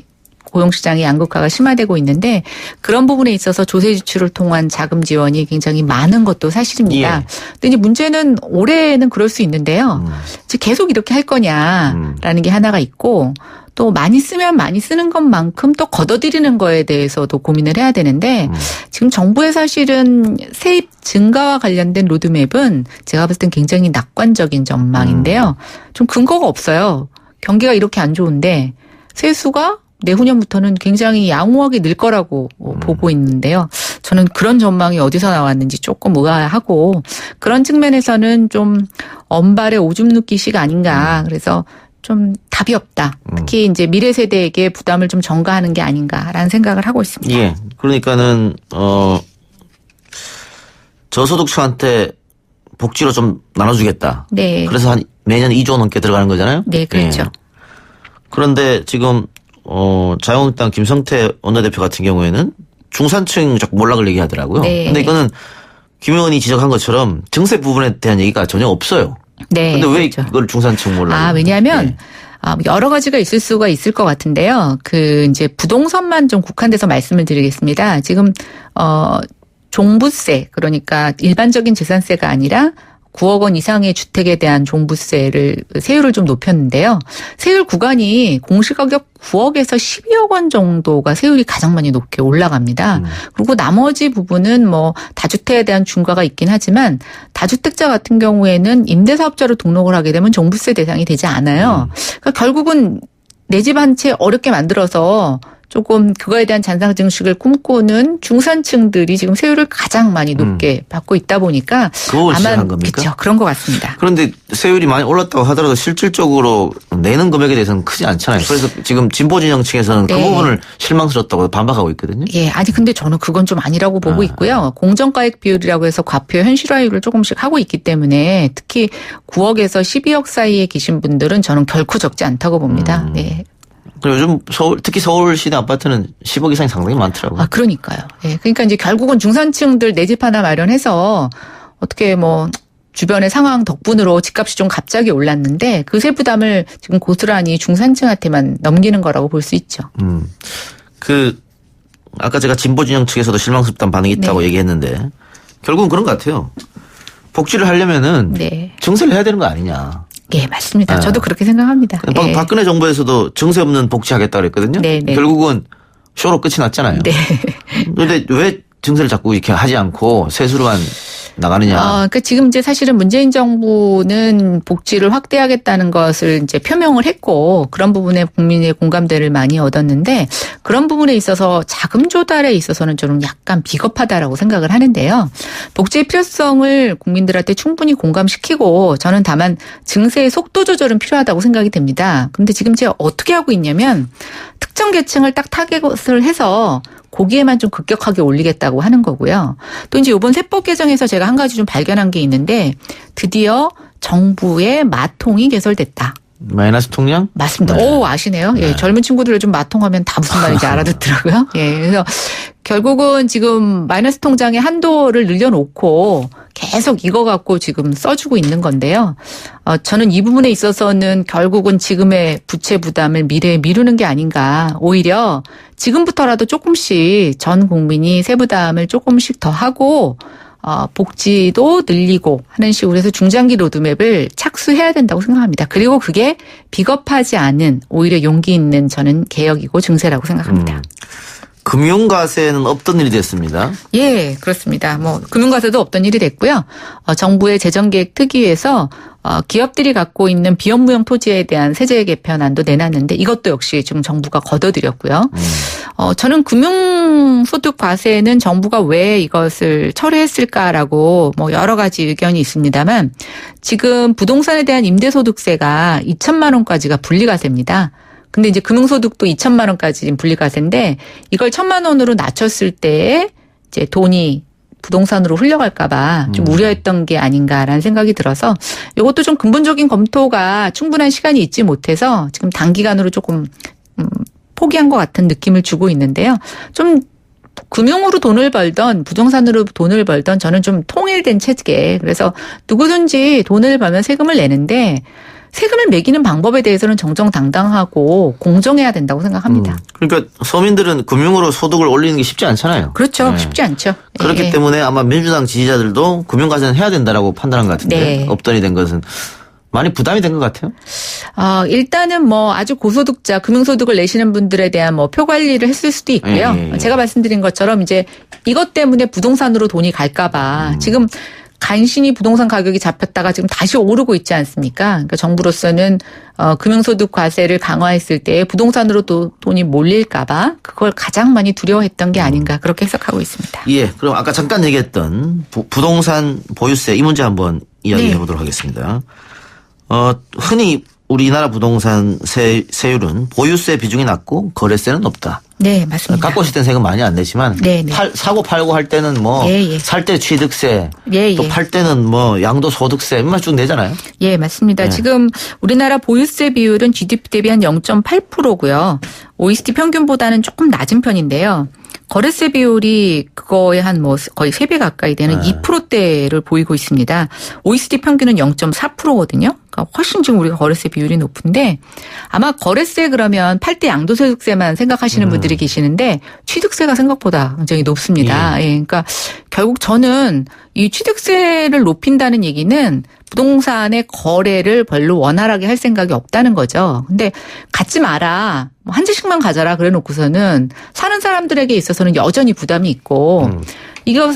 F: 고용시장의 양극화가 심화되고 있는데 그런 부분에 있어서 조세 지출을 통한 자금 지원이 굉장히 많은 것도 사실입니다.
B: 예.
F: 근데 이제 문제는 올해는 그럴 수 있는데요. 즉 계속 이렇게 할 거냐라는 게 하나가 있고 또 많이 쓰면 많이 쓰는 것만큼 또 걷어들이는 거에 대해서도 고민을 해야 되는데 지금 정부의 사실은 세입 증가와 관련된 로드맵은 제가 봤을 땐 굉장히 낙관적인 전망인데요. 좀 근거가 없어요. 경기가 이렇게 안 좋은데 세수가 내후년부터는 굉장히 양호하게 늘 거라고 보고 있는데요. 저는 그런 전망이 어디서 나왔는지 조금 의아하고 그런 측면에서는 좀 언발의 오줌 눕기식 아닌가. 그래서 좀 답이 없다. 특히 이제 미래 세대에게 부담을 좀 전가하는 게 아닌가라는 생각을 하고 있습니다.
B: 예. 그러니까는 저소득층한테 복지로 좀 나눠주겠다.
F: 네.
B: 그래서 한 매년 2조 넘게 들어가는 거잖아요.
F: 네, 그렇죠.
B: 예. 그런데 지금 자유한국당 김성태 원내대표 같은 경우에는 중산층 자꾸 몰락을 얘기하더라고요.
F: 네.
B: 근데 이거는 김 의원이 지적한 것처럼 증세 부분에 대한 얘기가 전혀 없어요.
F: 네.
B: 근데 왜
F: 그렇죠.
B: 이걸 중산층 몰락?
F: 왜냐하면 여러 가지가 있을 수가 있을 것 같은데요. 이제 부동산만 좀 국한돼서 말씀을 드리겠습니다. 지금 종부세 그러니까 일반적인 재산세가 아니라 9억 원 이상의 주택에 대한 종부세를 세율을 좀 높였는데요. 세율 구간이 공시가격 9억에서 12억 원 정도가 세율이 가장 많이 높게 올라갑니다. 그리고 나머지 부분은 뭐 다주택에 대한 중과가 있긴 하지만 다주택자 같은 경우에는 임대사업자로 등록을 하게 되면 종부세 대상이 되지 않아요. 그러니까 결국은 내 집 한 채 어렵게 만들어서 조금 그거에 대한 잔상 증식을 꿈꾸는 중산층들이 지금 세율을 가장 많이 높게 받고 있다 보니까
B: 그걸 시작한 겁니까?
F: 그렇죠. 그런 것 같습니다.
B: 그런데 세율이 많이 올랐다고 하더라도 실질적으로 내는 금액에 대해서는 크지 않잖아요. 그래서 지금 진보 진영 층에서는 그
F: 네.
B: 부분을 실망스럽다고 반박하고 있거든요.
F: 예, 아니 근데 저는 그건 좀 아니라고 보고 있고요. 공정가액 비율이라고 해서 과표 현실화율을 조금씩 하고 있기 때문에 특히 9억에서 12억 사이에 계신 분들은 저는 결코 적지 않다고 봅니다. 네.
B: 요즘 특히 서울 시내 아파트는 10억 이상이 상당히 많더라고요.
F: 아, 그러니까요. 예. 그러니까 이제 결국은 중산층들 내 집 하나 마련해서 어떻게 뭐 주변의 상황 덕분으로 집값이 좀 갑자기 올랐는데 그 세부담을 지금 고스란히 중산층한테만 넘기는 거라고 볼 수 있죠.
B: 아까 제가 진보 진영 측에서도 실망스럽다는 반응이 있다고
F: 네.
B: 얘기했는데 결국은 그런 것 같아요. 복지를 하려면은
F: 네.
B: 증세를 해야 되는 거 아니냐.
F: 예, 맞습니다.
B: 네.
F: 저도 그렇게 생각합니다. 예.
B: 박근혜 정부에서도 증세 없는 복지하겠다 그랬거든요.
F: 네, 네.
B: 결국은 쇼로 끝이 났잖아요.
F: 네.
B: 그런데 왜 증세를 자꾸 이렇게 하지 않고 세수로만 나가느냐.
F: 그러니까 지금 이제 사실은 문재인 정부는 복지를 확대하겠다는 것을 이제 표명을 했고 그런 부분에 국민의 공감대를 많이 얻었는데 그런 부분에 있어서 자금 조달에 있어서는 저는 약간 비겁하다라고 생각을 하는데요. 복지의 필요성을 국민들한테 충분히 공감시키고 저는 다만 증세의 속도 조절은 필요하다고 생각이 됩니다. 그런데 지금 제가 어떻게 하고 있냐면 특정 계층을 딱 타겟을 해서 거기에만 좀 급격하게 올리겠다고 하는 거고요. 또 이제 이번 세법 개정에서 제가 한 가지 좀 발견한 게 있는데 드디어 정부의 마통이 개설됐다.
B: 마이너스 통장?
F: 맞습니다.
B: 네.
F: 오, 아시네요. 예, 젊은 친구들 좀 마통하면 다 무슨 말인지 알아듣더라고요. 예, 그래서 결국은 지금 마이너스 통장의 한도를 늘려놓고 계속 이거 갖고 지금 써주고 있는 건데요. 저는 이 부분에 있어서는 결국은 지금의 부채 부담을 미래에 미루는 게 아닌가. 오히려 지금부터라도 조금씩 전 국민이 세부담을 조금씩 더 하고 복지도 늘리고 하는 식으로 해서 중장기 로드맵을 착수해야 된다고 생각합니다. 그리고 그게 비겁하지 않은 오히려 용기 있는 저는 개혁이고 증세라고 생각합니다.
B: 금융과세는 없던 일이 됐습니다.
F: 예, 그렇습니다. 뭐 금융과세도 없던 일이 됐고요. 정부의 재정계획 특위에서 기업들이 갖고 있는 비업무용 토지에 대한 세제 개편안도 내놨는데 이것도 역시 지금 정부가 거둬들였고요. 저는 금융소득 과세는 정부가 왜 이것을 철회했을까라고 뭐 여러 가지 의견이 있습니다만 지금 부동산에 대한 임대소득세가 2천만 원까지가 분리과세입니다. 근데 이제 금융소득도 2천만 원까지 분리과세인데 이걸 1,000만 원으로 낮췄을 때 이제 돈이 부동산으로 흘러갈까봐 좀 우려했던 게 아닌가라는 생각이 들어서 이것도 좀 근본적인 검토가 충분한 시간이 있지 못해서 지금 단기간으로 조금 포기한 것 같은 느낌을 주고 있는데요. 좀 금융으로 돈을 벌던 부동산으로 돈을 벌던 저는 좀 통일된 체계. 그래서 누구든지 돈을 벌면 세금을 내는데 세금을 매기는 방법에 대해서는 정정당당하고 공정해야 된다고 생각합니다.
B: 그러니까 서민들은 금융으로 소득을 올리는 게 쉽지 않잖아요.
F: 그렇죠.
B: 네.
F: 쉽지 않죠.
B: 그렇기
F: 예.
B: 때문에 아마 민주당 지지자들도 금융과세는 해야 된다라고 판단한 것 같은데
F: 네.
B: 없던이 된 것은 많이 부담이 된 것 같아요.
F: 일단은 뭐 아주 고소득자 금융소득을 내시는 분들에 대한 뭐 표 관리를 했을 수도 있고요.
B: 예.
F: 제가 말씀드린 것처럼 이제 이것 때문에 부동산으로 돈이 갈까봐 지금 간신히 부동산 가격이 잡혔다가 지금 다시 오르고 있지 않습니까? 그러니까 정부로서는 금융소득 과세를 강화했을 때 부동산으로 또 돈이 몰릴까봐 그걸 가장 많이 두려워했던 게 아닌가 그렇게 해석하고 있습니다.
B: 예. 그럼 아까 잠깐 얘기했던 부동산 보유세 이 문제 한번 이야기해
F: 네.
B: 보도록 하겠습니다. 흔히 우리나라 부동산 세율은 보유세 비중이 낮고 거래세는 없다.
F: 네, 맞습니다.
B: 갖고 있을 때는 세금 많이 안 내지만
F: 네, 네.
B: 사고 팔고 할 때는 뭐
F: 예.
B: 살 때 취득세
F: 예,
B: 또
F: 예.
B: 팔 때는 뭐 양도소득세 이만 쭉 내잖아요.
F: 예, 맞습니다.
B: 네.
F: 지금 우리나라 보유세 비율은 GDP 대비 한 0.8%고요. OECD 평균보다는 조금 낮은 편인데요. 거래세 비율이 그거에 한 뭐 거의 3배 가까이 되는 2%대를 보이고 있습니다. OECD 평균은 0.4%거든요. 그러니까 훨씬 지금 우리가 거래세 비율이 높은데 아마 거래세 그러면 8대 양도소득세만 생각하시는 분들이 계시는데 취득세가 생각보다 굉장히 높습니다. 예. 그러니까 결국 저는 이 취득세를 높인다는 얘기는 부동산의 거래를 별로 원활하게 할 생각이 없다는 거죠. 근데 갖지 마라. 한 채씩만 가져라 그래 놓고서는 사는 사람들에게 있어서는 여전히 부담이 있고 이거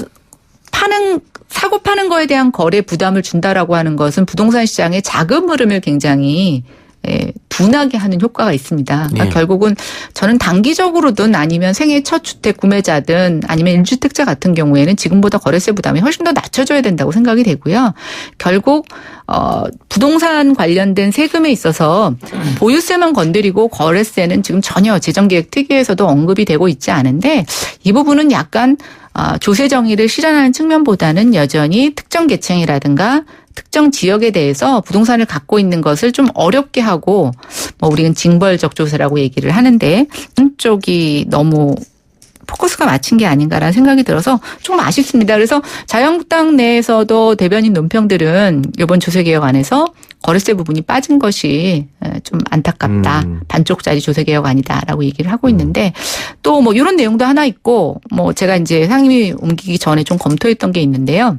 F: 사고 파는 거에 대한 거래 부담을 준다라고 하는 것은 부동산 시장의 자금 흐름을 굉장히 둔하게 하는 효과가 있습니다. 그러니까
B: 예.
F: 결국은 저는 단기적으로든 아니면 생애 첫 주택 구매자든 아니면 1주택자 같은 경우에는 지금보다 거래세 부담이 훨씬 더 낮춰줘야 된다고 생각이 되고요. 결국 부동산 관련된 세금에 있어서 보유세만 건드리고 거래세는 지금 전혀 재정계획 특위에서도 언급이 되고 있지 않은데 이 부분은 약간 조세 정의를 실현하는 측면보다는 여전히 특정 계층이라든가 특정 지역에 대해서 부동산을 갖고 있는 것을 좀 어렵게 하고 뭐 우리는 징벌적 조세라고 얘기를 하는데 한쪽이 너무 포커스가 맞춘 게 아닌가라는 생각이 들어서 조금 아쉽습니다. 그래서 자유한국당 내에서도 대변인 논평들은 이번 조세개혁 안에서 거래세 부분이 빠진 것이 좀 안타깝다. 반쪽짜리 조세개혁 아니다라고 얘기를 하고 있는데 또 뭐 이런 내용도 하나 있고 뭐 제가 이제 상임위 옮기기 전에 좀 검토했던 게 있는데요.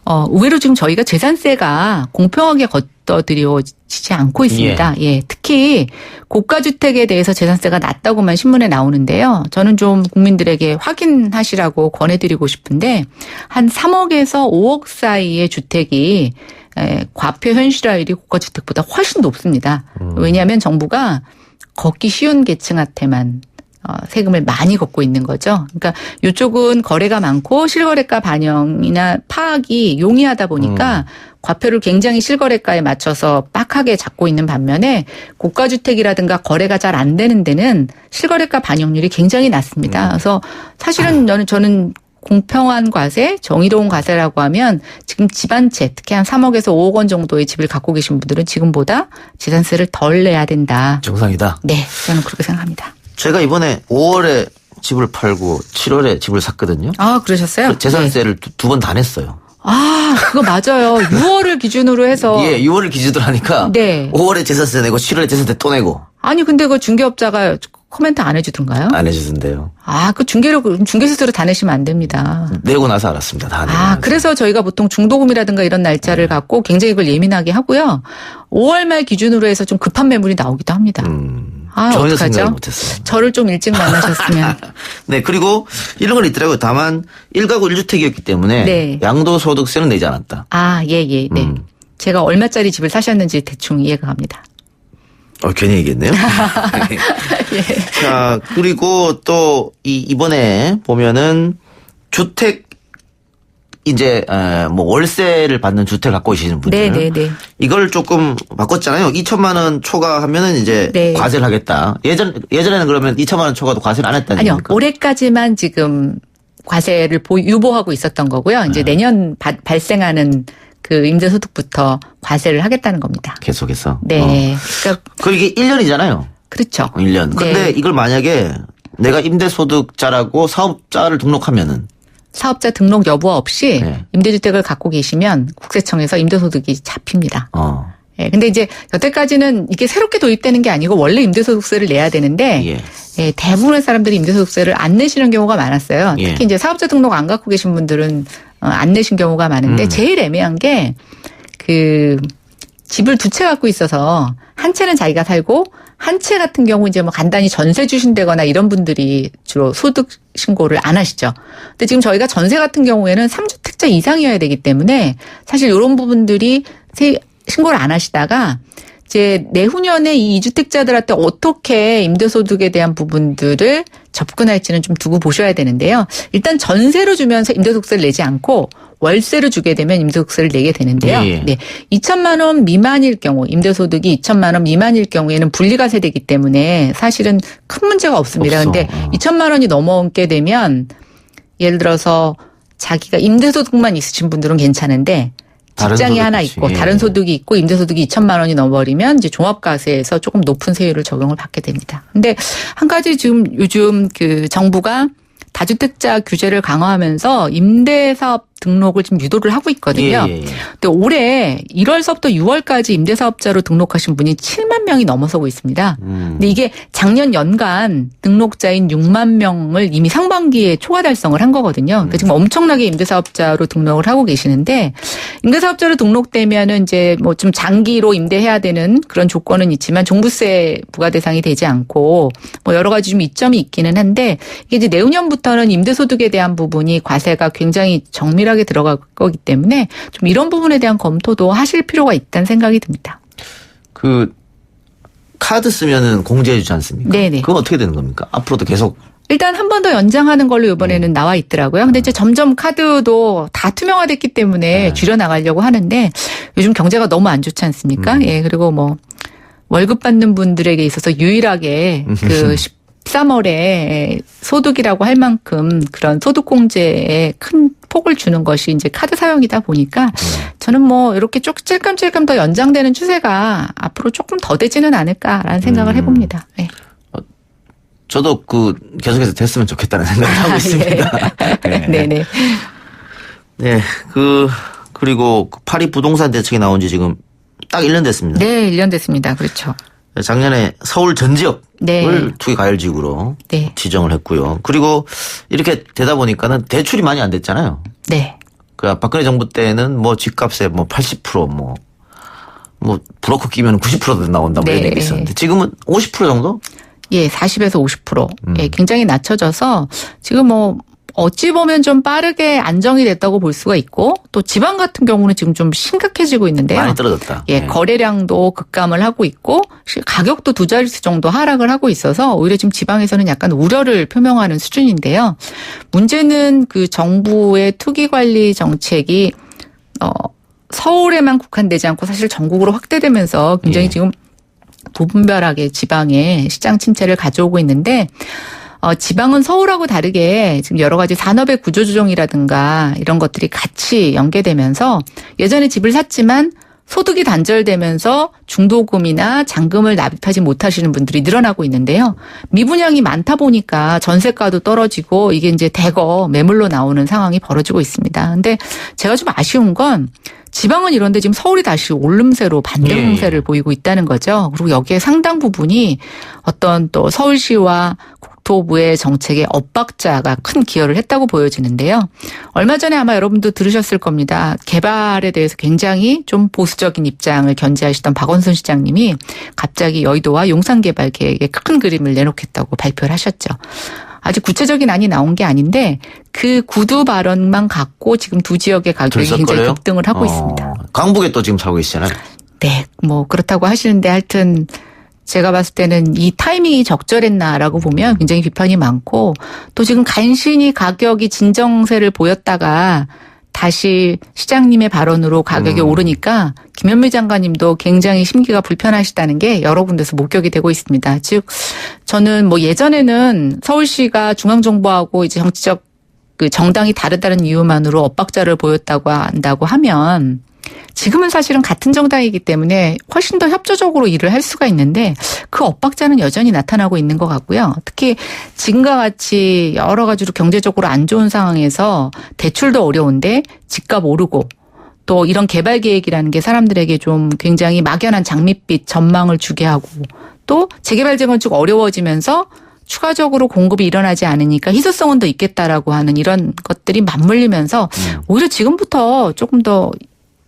F: 의외로 지금 저희가 재산세가 공평하게 걷어들여지지 않고 있습니다. 예. 특히 고가주택에 대해서 재산세가 낮다고만 신문에 나오는데요. 저는 좀 국민들에게 확인하시라고 권해드리고 싶은데 한 3억에서 5억 사이의 주택이 과표 현실화율이 고가주택보다 훨씬 높습니다. 왜냐하면 정부가 걷기 쉬운 계층한테만 세금을 많이 걷고 있는 거죠. 그러니까 이쪽은 거래가 많고 실거래가 반영이나 파악이 용이하다 보니까 과표를 굉장히 실거래가에 맞춰서 빡하게 잡고 있는 반면에 고가주택이라든가 거래가 잘 안 되는 데는 실거래가 반영률이 굉장히 낮습니다. 그래서 사실은 저는 공평한 과세, 정의로운 과세라고 하면 지금 집 한 채, 특히 한 3억에서 5억 원 정도의 집을 갖고 계신 분들은 지금보다 재산세를 덜 내야 된다.
B: 정상이다.
F: 네, 저는 그렇게 생각합니다.
B: 제가 이번에 5월에 집을 팔고 7월에 집을 샀거든요.
F: 아, 그러셨어요?
B: 재산세를 두 번 다 냈어요.
F: 아, 그거 맞아요. 6월을 기준으로 해서.
B: 예, 6월을 기준으로 하니까
F: 네.
B: 5월에 재산세 내고 7월에 재산세 또 내고
F: 아니, 근데 그 중개업자가 코멘트 안 해주던가요?
B: 안 해주던데요.
F: 아, 그 중개 스스로 다 내시면 안 됩니다.
B: 내고 나서 알았습니다. 다 내고
F: 아,
B: 나서.
F: 그래서 저희가 보통 중도금이라든가 이런 날짜를 갖고 굉장히 그걸 예민하게 하고요. 5월 말 기준으로 해서 좀 급한 매물이 나오기도 합니다. 아,
B: 전혀
F: 어떡하죠?
B: 생각을 못했어요.
F: 저를 좀 일찍 만나셨으면.
B: 네, 그리고 이런 건 있더라고요. 다만 1가구 1주택이었기 때문에
F: 네.
B: 양도소득세는 내지 않았다.
F: 아, 예, 네. 제가 얼마짜리 집을 사셨는지 대충 이해가 갑니다.
B: 괜히 얘기했네요.
F: 예.
B: 자, 그리고 또 이번에 보면은 주택 이제 뭐 월세를 받는 주택 갖고 계시는 분들,
F: 네.
B: 이걸 조금 바꿨잖아요. 2천만 원 초과하면은 이제
F: 네.
B: 과세를 하겠다. 예전에는 그러면 2천만 원 초과도 과세를 안 했다는
F: 아니요,
B: 얘기입니까?
F: 올해까지만 지금 과세를 유보하고 있었던 거고요. 이제 내년 발생하는 그 임대소득부터 과세를 하겠다는 겁니다.
B: 계속해서.
F: 네. 그러니까
B: 그 이게 1년이잖아요.
F: 그렇죠.
B: 1년. 근데
F: 네.
B: 이걸 만약에 내가 임대소득자라고 사업자를 등록하면은
F: 사업자 등록 여부 없이
B: 네.
F: 임대주택을 갖고 계시면 국세청에서 임대소득이 잡힙니다. 예, 근데 이제 여태까지는 이게 새롭게 도입되는 게 아니고 원래 임대소득세를 내야 되는데
B: 예.
F: 예, 대부분의 사람들이 임대소득세를 안 내시는 경우가 많았어요.
B: 예.
F: 특히 이제 사업자 등록 안 갖고 계신 분들은 안 내신 경우가 많은데 제일 애매한 게 그 집을 두 채 갖고 있어서 한 채는 자기가 살고 한 채 같은 경우 이제 뭐 간단히 전세 주신다거나 이런 분들이 주로 소득 신고를 안 하시죠. 근데 지금 저희가 전세 같은 경우에는 3주택자 이상이어야 되기 때문에 사실 이런 부분들이 신고를 안 하시다가 이제 내후년에 이 2주택자들한테 어떻게 임대소득에 대한 부분들을 접근할지는 좀 두고 보셔야 되는데요. 일단 전세로 주면서 임대소득세를 내지 않고 월세로 주게 되면 임대소득세를 내게 되는데요.
B: 예.
F: 네. 2천만 원 미만일 경우, 임대소득이 2천만 원 미만일 경우에는 분리과세되기 때문에 사실은 큰 문제가 없습니다. 그런데 2천만 원이 넘어오게 되면 예를 들어서 자기가 임대소득만 있으신 분들은 괜찮은데
B: 다른
F: 직장이
B: 소득,
F: 하나
B: 그치.
F: 있고
B: 예.
F: 다른 소득이 있고 임대소득이 2천만 원이 넘어버리면 이제 종합과세에서 조금 높은 세율을 적용을 받게 됩니다. 근데 한 가지 지금 요즘 그 정부가 다주택자 규제를 강화하면서 임대사업 등록을 지금 유도를 하고 있거든요.
B: 예.
F: 근데 올해 1월서부터 6월까지 임대사업자로 등록하신 분이 7만 명이 넘어서고 있습니다. 근데 이게 작년 연간 등록자인 6만 명을 이미 상반기에 초과 달성을 한 거거든요. 그러니까 지금 엄청나게 임대사업자로 등록을 하고 계시는데 임대사업자로 등록되면은 이제 뭐 좀 장기로 임대해야 되는 그런 조건은 있지만 종부세 부과 대상이 되지 않고 뭐 여러 가지 좀 이점이 있기는 한데 이게 이제 내후년부터는 임대소득에 대한 부분이 과세가 굉장히 정밀하게 들어갈 거기 때문에 좀 이런 부분에 대한 검토도 하실 필요가 있다는 생각이 듭니다.
B: 그 카드 쓰면은 공제해 주지 않습니까?
F: 네네.
B: 그건 어떻게 되는 겁니까? 앞으로도 계속
F: 일단 한 번 더 연장하는 걸로 이번에는 나와 있더라고요. 근데 이제 점점 카드도 다 투명화됐기 때문에 줄여나가려고 하는데 요즘 경제가 너무 안 좋지 않습니까? 예, 그리고 뭐 월급 받는 분들에게 있어서 유일하게 그 13월에 소득이라고 할 만큼 그런 소득공제에 큰 폭을 주는 것이 이제 카드 사용이다 보니까 저는 뭐 이렇게 쭉 찔끔찔끔 더 연장되는 추세가 앞으로 조금 더 되지는 않을까라는 생각을 해봅니다. 네.
B: 저도 그 계속해서 됐으면 좋겠다는 생각을 하고 있습니다. 네.
F: 네네.
B: 네. 그리고 파리 부동산 대책이 나온 지 지금 딱 1년 됐습니다.
F: 네, 1년 됐습니다. 그렇죠.
B: 작년에 서울 전 지역을
F: 네.
B: 투기 과열지구로
F: 네.
B: 지정을 했고요. 그리고 이렇게 되다 보니까는 대출이 많이 안 됐잖아요.
F: 네.
B: 그 박근혜 정부 때는 뭐 집값에 뭐 80% 뭐 브로커 끼면 90%도 나온다 뭐 이런
F: 네.
B: 얘기 있었는데 지금은 50% 정도?
F: 예, 40에서 50%. 예, 굉장히 낮춰져서 지금 뭐 어찌 보면 좀 빠르게 안정이 됐다고 볼 수가 있고 또 지방 같은 경우는 지금 좀 심각해지고 있는데요.
B: 많이 떨어졌다.
F: 예,
B: 네.
F: 거래량도 급감을 하고 있고 가격도 두 자릿수 정도 하락을 하고 있어서 오히려 지금 지방에서는 약간 우려를 표명하는 수준인데요. 문제는 그 정부의 투기 관리 정책이 서울에만 국한되지 않고 사실 전국으로 확대되면서 굉장히
B: 예.
F: 지금 부분별하게 지방에 시장 침체를 가져오고 있는데 지방은 서울하고 다르게 지금 여러 가지 산업의 구조조정이라든가 이런 것들이 같이 연계되면서 예전에 집을 샀지만 소득이 단절되면서 중도금이나 잔금을 납입하지 못하시는 분들이 늘어나고 있는데요. 미분양이 많다 보니까 전세가도 떨어지고 이게 이제 대거 매물로 나오는 상황이 벌어지고 있습니다. 근데 제가 좀 아쉬운 건 지방은 이런데 지금 서울이 다시 오름세로 반대 공세를 보이고 있다는 거죠. 그리고 여기에 상당 부분이 어떤 또 서울시와 국토부의 정책에 엇박자가 큰 기여를 했다고 보여지는데요. 얼마 전에 아마 여러분도 들으셨을 겁니다. 개발에 대해서 굉장히 좀 보수적인 입장을 견지하시던 박원순 시장님이 갑자기 여의도와 용산 개발 계획에 큰 그림을 내놓겠다고 발표를 하셨죠. 아직 구체적인 안이 나온 게 아닌데 그 구두 발언만 갖고 지금 두 지역의 가격이 굉장히 급등을 하고 있습니다.
B: 강북에 또 지금 살고 계시잖아요.
F: 네, 뭐 그렇다고 하시는데 하여튼 제가 봤을 때는 이 타이밍이 적절했나라고 보면 굉장히 비판이 많고 또 지금 간신히 가격이 진정세를 보였다가 다시 시장님의 발언으로 가격이 오르니까 김현미 장관님도 굉장히 심기가 불편하시다는 게 여러 군데서 목격이 되고 있습니다. 즉 저는 뭐 예전에는 서울시가 중앙정부하고 이제 정치적 그 정당이 다르다는 이유만으로 엇박자를 보였다고 한다고 하면 지금은 사실은 같은 정당이기 때문에 훨씬 더 협조적으로 일을 할 수가 있는데 그 엇박자는 여전히 나타나고 있는 것 같고요. 특히 지금과 같이 여러 가지로 경제적으로 안 좋은 상황에서 대출도 어려운데 집값 오르고 또 이런 개발 계획이라는 게 사람들에게 좀 굉장히 막연한 장밋빛 전망을 주게 하고 또 재개발 재건축 어려워지면서 추가적으로 공급이 일어나지 않으니까 희소성은 더 있겠다라고 하는 이런 것들이 맞물리면서 오히려 지금부터 조금 더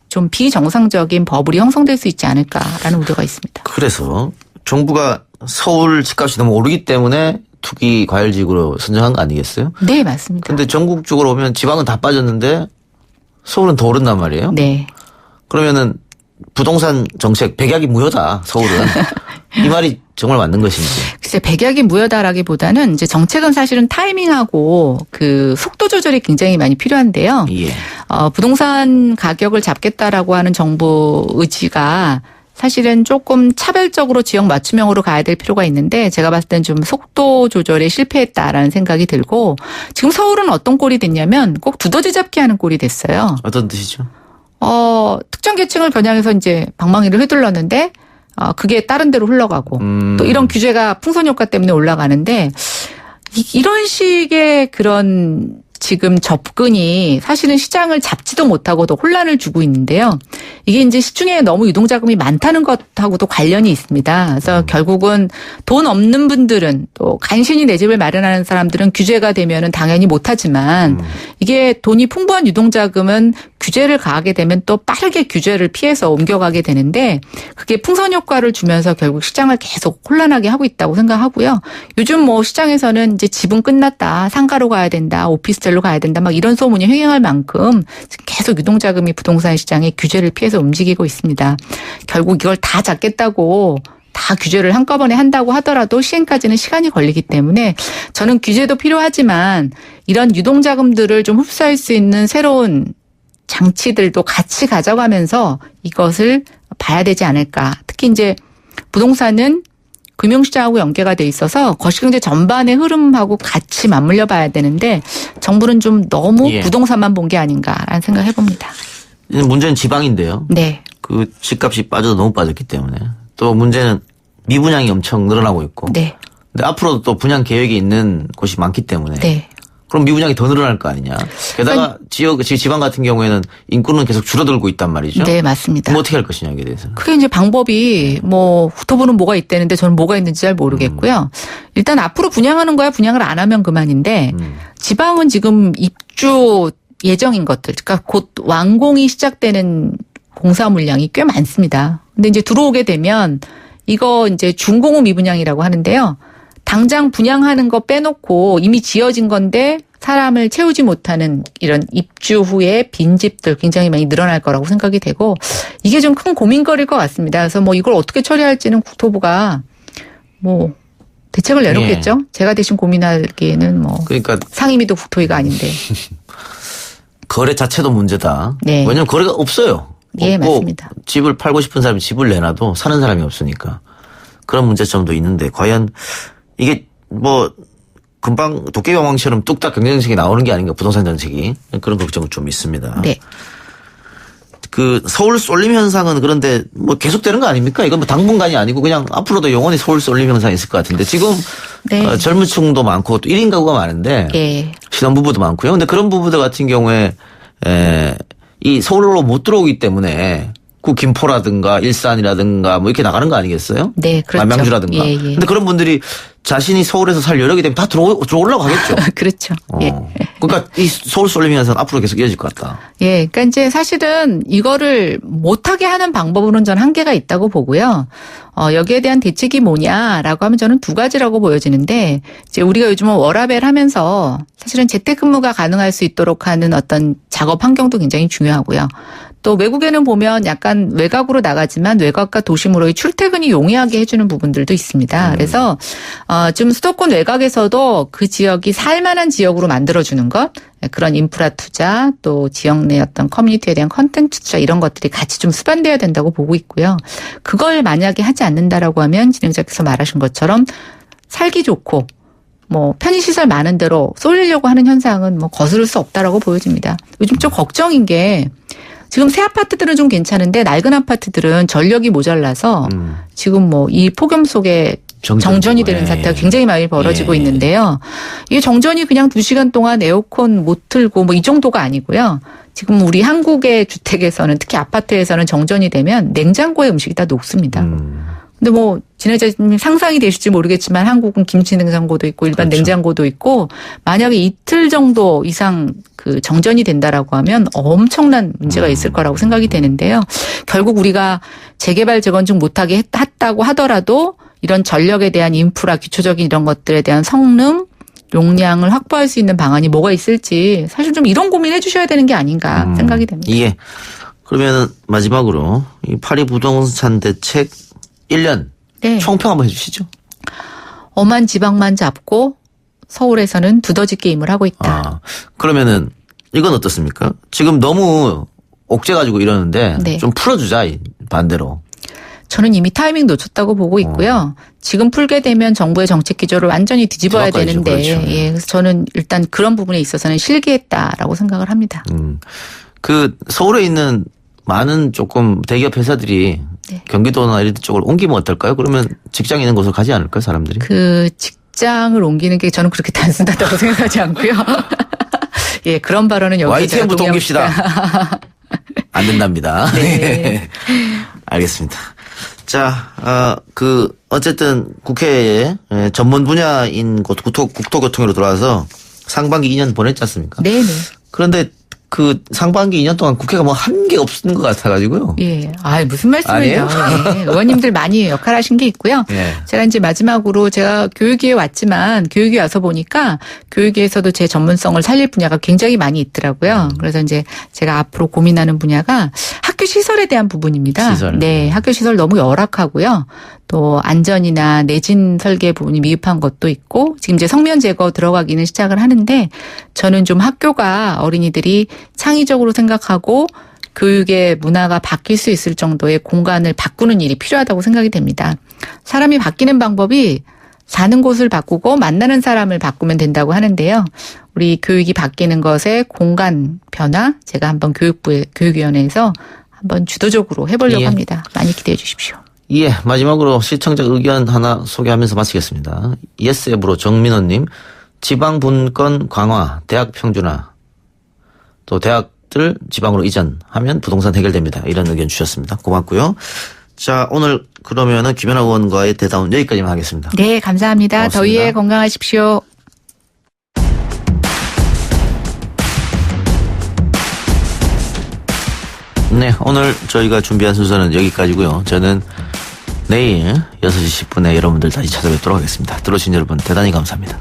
F: 좀 비정상적인 버블이 형성될 수 있지 않을까라는 우려가 있습니다.
B: 그래서 정부가 서울 집값이 너무 오르기 때문에 투기 과열지구로 선정한 거 아니겠어요?
F: 네, 맞습니다.
B: 근데 전국적으로 보면 지방은 다 빠졌는데 서울은 더 오른단 말이에요.
F: 네.
B: 그러면은 부동산 정책 백약이 무효다. 서울은. 이 말이 정말 맞는 것인지.
F: 글쎄 백약이 무효다라기보다는 이제 정책은 사실은 타이밍하고 그 속도 조절이 굉장히 많이 필요한데요.
B: 예.
F: 부동산 가격을 잡겠다라고 하는 정부 의지가 사실은 조금 차별적으로 지역 맞춤형으로 가야 될 필요가 있는데 제가 봤을 땐 좀 속도 조절에 실패했다라는 생각이 들고 지금 서울은 어떤 꼴이 됐냐면 꼭 두더지 잡기 하는 꼴이 됐어요.
B: 어떤 뜻이죠?
F: 특정 계층을 겨냥해서 이제 방망이를 휘둘렀는데 그게 다른 데로 흘러가고 또 이런 규제가 풍선 효과 때문에 올라가는데 이런 식의 그런 지금 접근이 사실은 시장을 잡지도 못하고 더 혼란을 주고 있는데요. 이게 이제 시중에 너무 유동자금이 많다는 것하고도 관련이 있습니다. 그래서 결국은 돈 없는 분들은 또 간신히 내 집을 마련하는 사람들은 규제가 되면은 당연히 못하지만 이게 돈이 풍부한 유동자금은 규제를 가하게 되면 또 빠르게 규제를 피해서 옮겨가게 되는데 그게 풍선 효과를 주면서 결국 시장을 계속 혼란하게 하고 있다고 생각하고요. 요즘 뭐 시장에서는 이제 집은 끝났다, 상가로 가야 된다, 오피스텔로 가야 된다, 막 이런 소문이 횡행할 만큼 계속 유동자금이 부동산 시장에 규제를 피해서 움직이고 있습니다. 결국 이걸 다 잡겠다고 다 규제를 한꺼번에 한다고 하더라도 시행까지는 시간이 걸리기 때문에 저는 규제도 필요하지만 이런 유동자금들을 좀 흡수할 수 있는 새로운 장치들도 같이 가져가면서 이것을 봐야 되지 않을까. 특히 이제 부동산은 금융시장하고 연계가 돼 있어서 거시경제 전반의 흐름하고 같이 맞물려 봐야 되는데 정부는 좀 너무 부동산만 본 게 아닌가라는 생각을 해봅니다.
B: 문제는 지방인데요.
F: 네.
B: 그 집값이 빠져도 너무 빠졌기 때문에 또 문제는 미분양이 엄청 늘어나고 있고.
F: 네.
B: 근데 앞으로도 또 분양 계획이 있는 곳이 많기 때문에.
F: 네.
B: 그럼 미분양이 더 늘어날 거 아니냐. 게다가 지방 같은 경우에는 인구는 계속 줄어들고 있단 말이죠.
F: 네, 맞습니다.
B: 그럼 어떻게 할 것이냐에 대해서.
F: 그게 이제 방법이 뭐 후토부는 뭐가 있다는데 저는 뭐가 있는지 잘 모르겠고요. 일단 앞으로 분양하는 거야 분양을 안 하면 그만인데 지방은 지금 입주 예정인 것들, 그러니까 곧 완공이 시작되는 공사 물량이 꽤 많습니다. 근데 이제 들어오게 되면 이거 이제 준공후 미분양이라고 하는데요. 당장 분양하는 거 빼놓고 이미 지어진 건데 사람을 채우지 못하는 이런 입주 후에 빈집들 굉장히 많이 늘어날 거라고 생각이 되고 이게 좀 큰 고민거리일 것 같습니다. 그래서 뭐 이걸 어떻게 처리할지는 국토부가 뭐 대책을 내놓겠죠. 제가 대신 고민하기에는 뭐
B: 그러니까
F: 상임위도 국토위가 아닌데.
B: 거래 자체도 문제다.
F: 네.
B: 왜냐하면 거래가 없어요.
F: 예,
B: 없고
F: 맞습니다.
B: 집을 팔고 싶은 사람이 집을 내놔도 사는 사람이 없으니까 그런 문제점도 있는데 과연 이게 뭐 금방 도깨비방망이처럼 뚝딱 경제정책이 나오는 게 아닌가 부동산 정책이 그런 걱정은 좀 있습니다.
F: 네.
B: 그 서울 쏠림 현상은 그런데 뭐 계속되는 거 아닙니까? 이건 뭐 당분간이 아니고 그냥 앞으로도 영원히 서울 쏠림 현상이 있을 것 같은데 지금
F: 네.
B: 젊은 층도 많고 또 1인 가구가 많은데
F: 예.
B: 신혼부부도 많고요. 근데 그런 부부들 같은 경우에 이 서울로 못 들어오기 때문에 그 김포라든가 일산이라든가 뭐 이렇게 나가는 거 아니겠어요?
F: 네, 그렇죠.
B: 남양주라든가.
F: 예, 예.
B: 근데 그런 분들이 자신이 서울에서 살 여력이 되면 다 들어오려고 하겠죠.
F: 그렇죠. 예.
B: 그러니까 이 서울 쏠림 현상은 앞으로 계속 이어질 것 같다.
F: 예. 그러니까 이제 사실은 이거를 못하게 하는 방법으로는 저는 한계가 있다고 보고요. 여기에 대한 대책이 뭐냐라고 하면 저는 두 가지라고 보여지는데 이제 우리가 요즘은 워라밸 하면서 사실은 재택근무가 가능할 수 있도록 하는 어떤 작업 환경도 굉장히 중요하고요. 또 외국에는 보면 약간 외곽으로 나가지만 외곽과 도심으로의 출퇴근이 용이하게 해주는 부분들도 있습니다. 그래서 지금 수도권 외곽에서도 그 지역이 살만한 지역으로 만들어주는 것, 그런 인프라 투자, 또 지역 내 어떤 커뮤니티에 대한 컨텐츠 투자 이런 것들이 같이 좀 수반돼야 된다고 보고 있고요. 그걸 만약에 하지 않는다라고 하면 진행자께서 말하신 것처럼 살기 좋고 뭐 편의시설 많은 데로 쏠리려고 하는 현상은 뭐 거스를 수 없다라고 보여집니다. 요즘 좀 걱정인 게 지금 새 아파트들은 좀 괜찮은데 낡은 아파트들은 전력이 모자라서 지금 뭐 이 폭염 속에 정전이 되는 사태가 굉장히 많이 벌어지고 있는데요. 이게 정전이 그냥 2시간 동안 에어컨 못 틀고 뭐 이 정도가 아니고요. 지금 우리 한국의 주택에서는 특히 아파트에서는 정전이 되면 냉장고에 음식이 다 녹습니다. 근데 뭐 진행자님 상상이 되실지 모르겠지만 한국은 김치 냉장고도 있고 일반
B: 그렇죠.
F: 냉장고도 있고 만약에 이틀 정도 이상 그 정전이 된다라고 하면 엄청난 문제가 있을 거라고 생각이 되는데요. 결국 우리가 재개발 재건축 못하게 했다고 하더라도 이런 전력에 대한 인프라 기초적인 이런 것들에 대한 성능 용량을 확보할 수 있는 방안이 뭐가 있을지 사실 좀 이런 고민해 주셔야 되는 게 아닌가 생각이 됩니다.
B: 이게 그러면 마지막으로 이 파리 부동산 대책 1년
F: 네.
B: 총평 한번 해주시죠.
F: 엄한 지방만 잡고 서울에서는 두더지 게임을 하고 있다.
B: 그러면은 이건 어떻습니까? 지금 너무 옥죄가지고 이러는데
F: 네.
B: 좀 풀어주자 반대로.
F: 저는 이미 타이밍 놓쳤다고 보고 있고요. 지금 풀게 되면 정부의 정책 기조를 완전히 뒤집어야
B: 뒤바꿔야죠.
F: 되는데
B: 그렇죠.
F: 예, 그래서 저는 일단 그런 부분에 있어서는 실기했다라고 생각을 합니다.
B: 그 서울에 있는 많은 조금 대기업 회사들이
F: 네.
B: 경기도나 이런 쪽으로 옮기면 어떨까요? 그러면 직장 있는 곳으로 가지 않을까요, 사람들이?
F: 그 직장을 옮기는 게 저는 그렇게 단순하다고 생각하지 않고요. 예, 그런 발언은 여기서
B: YTN부터 옮깁시다. 안 된답니다.
F: 네.
B: 알겠습니다. 자, 어쨌든 국회에 전문 분야인 곳 국토교통으로 들어와서 상반기 2년 보냈지 않습니까?
F: 네네.
B: 그런데 그 상반기 2년 동안 국회가 뭐 한 게 없는 것 같아가지고요.
F: 예. 아, 무슨 말씀이에요. 예. 의원님들 많이 역할 하신 게 있고요.
B: 예.
F: 제가 이제 마지막으로 제가 교육위에 왔지만 교육위에 와서 보니까 교육위에서도 제 전문성을 살릴 분야가 굉장히 많이 있더라고요. 그래서 이제 제가 앞으로 고민하는 분야가 학교 시설에 대한 부분입니다.
B: 시설.
F: 네. 학교 시설 너무 열악하고요. 또 안전이나 내진 설계 부분이 미흡한 것도 있고 지금 이제 성면 제거 들어가기는 시작을 하는데 저는 좀 학교가 어린이들이 창의적으로 생각하고 교육의 문화가 바뀔 수 있을 정도의 공간을 바꾸는 일이 필요하다고 생각이 됩니다. 사람이 바뀌는 방법이 사는 곳을 바꾸고 만나는 사람을 바꾸면 된다고 하는데요. 우리 교육이 바뀌는 것에 공간 변화 제가 한번 교육위원회에서 한번 주도적으로 해보려고
B: 예.
F: 합니다. 많이 기대해 주십시오.
B: 예, 마지막으로 시청자 의견 하나 소개하면서 마치겠습니다. 예스앱으로 정민호님, 지방분권 강화, 대학 평준화, 또 대학들 지방으로 이전하면 부동산 해결됩니다. 이런 의견 주셨습니다. 고맙고요. 자, 오늘 그러면은 김연아 의원과의 대담은 여기까지만 하겠습니다.
F: 네, 감사합니다.
B: 고맙습니다.
F: 더위에 건강하십시오.
B: 네, 오늘 저희가 준비한 순서는 여기까지고요. 저는 내일 6시 10분에 여러분들 다시 찾아뵙도록 하겠습니다. 들어주신 여러분 대단히 감사합니다.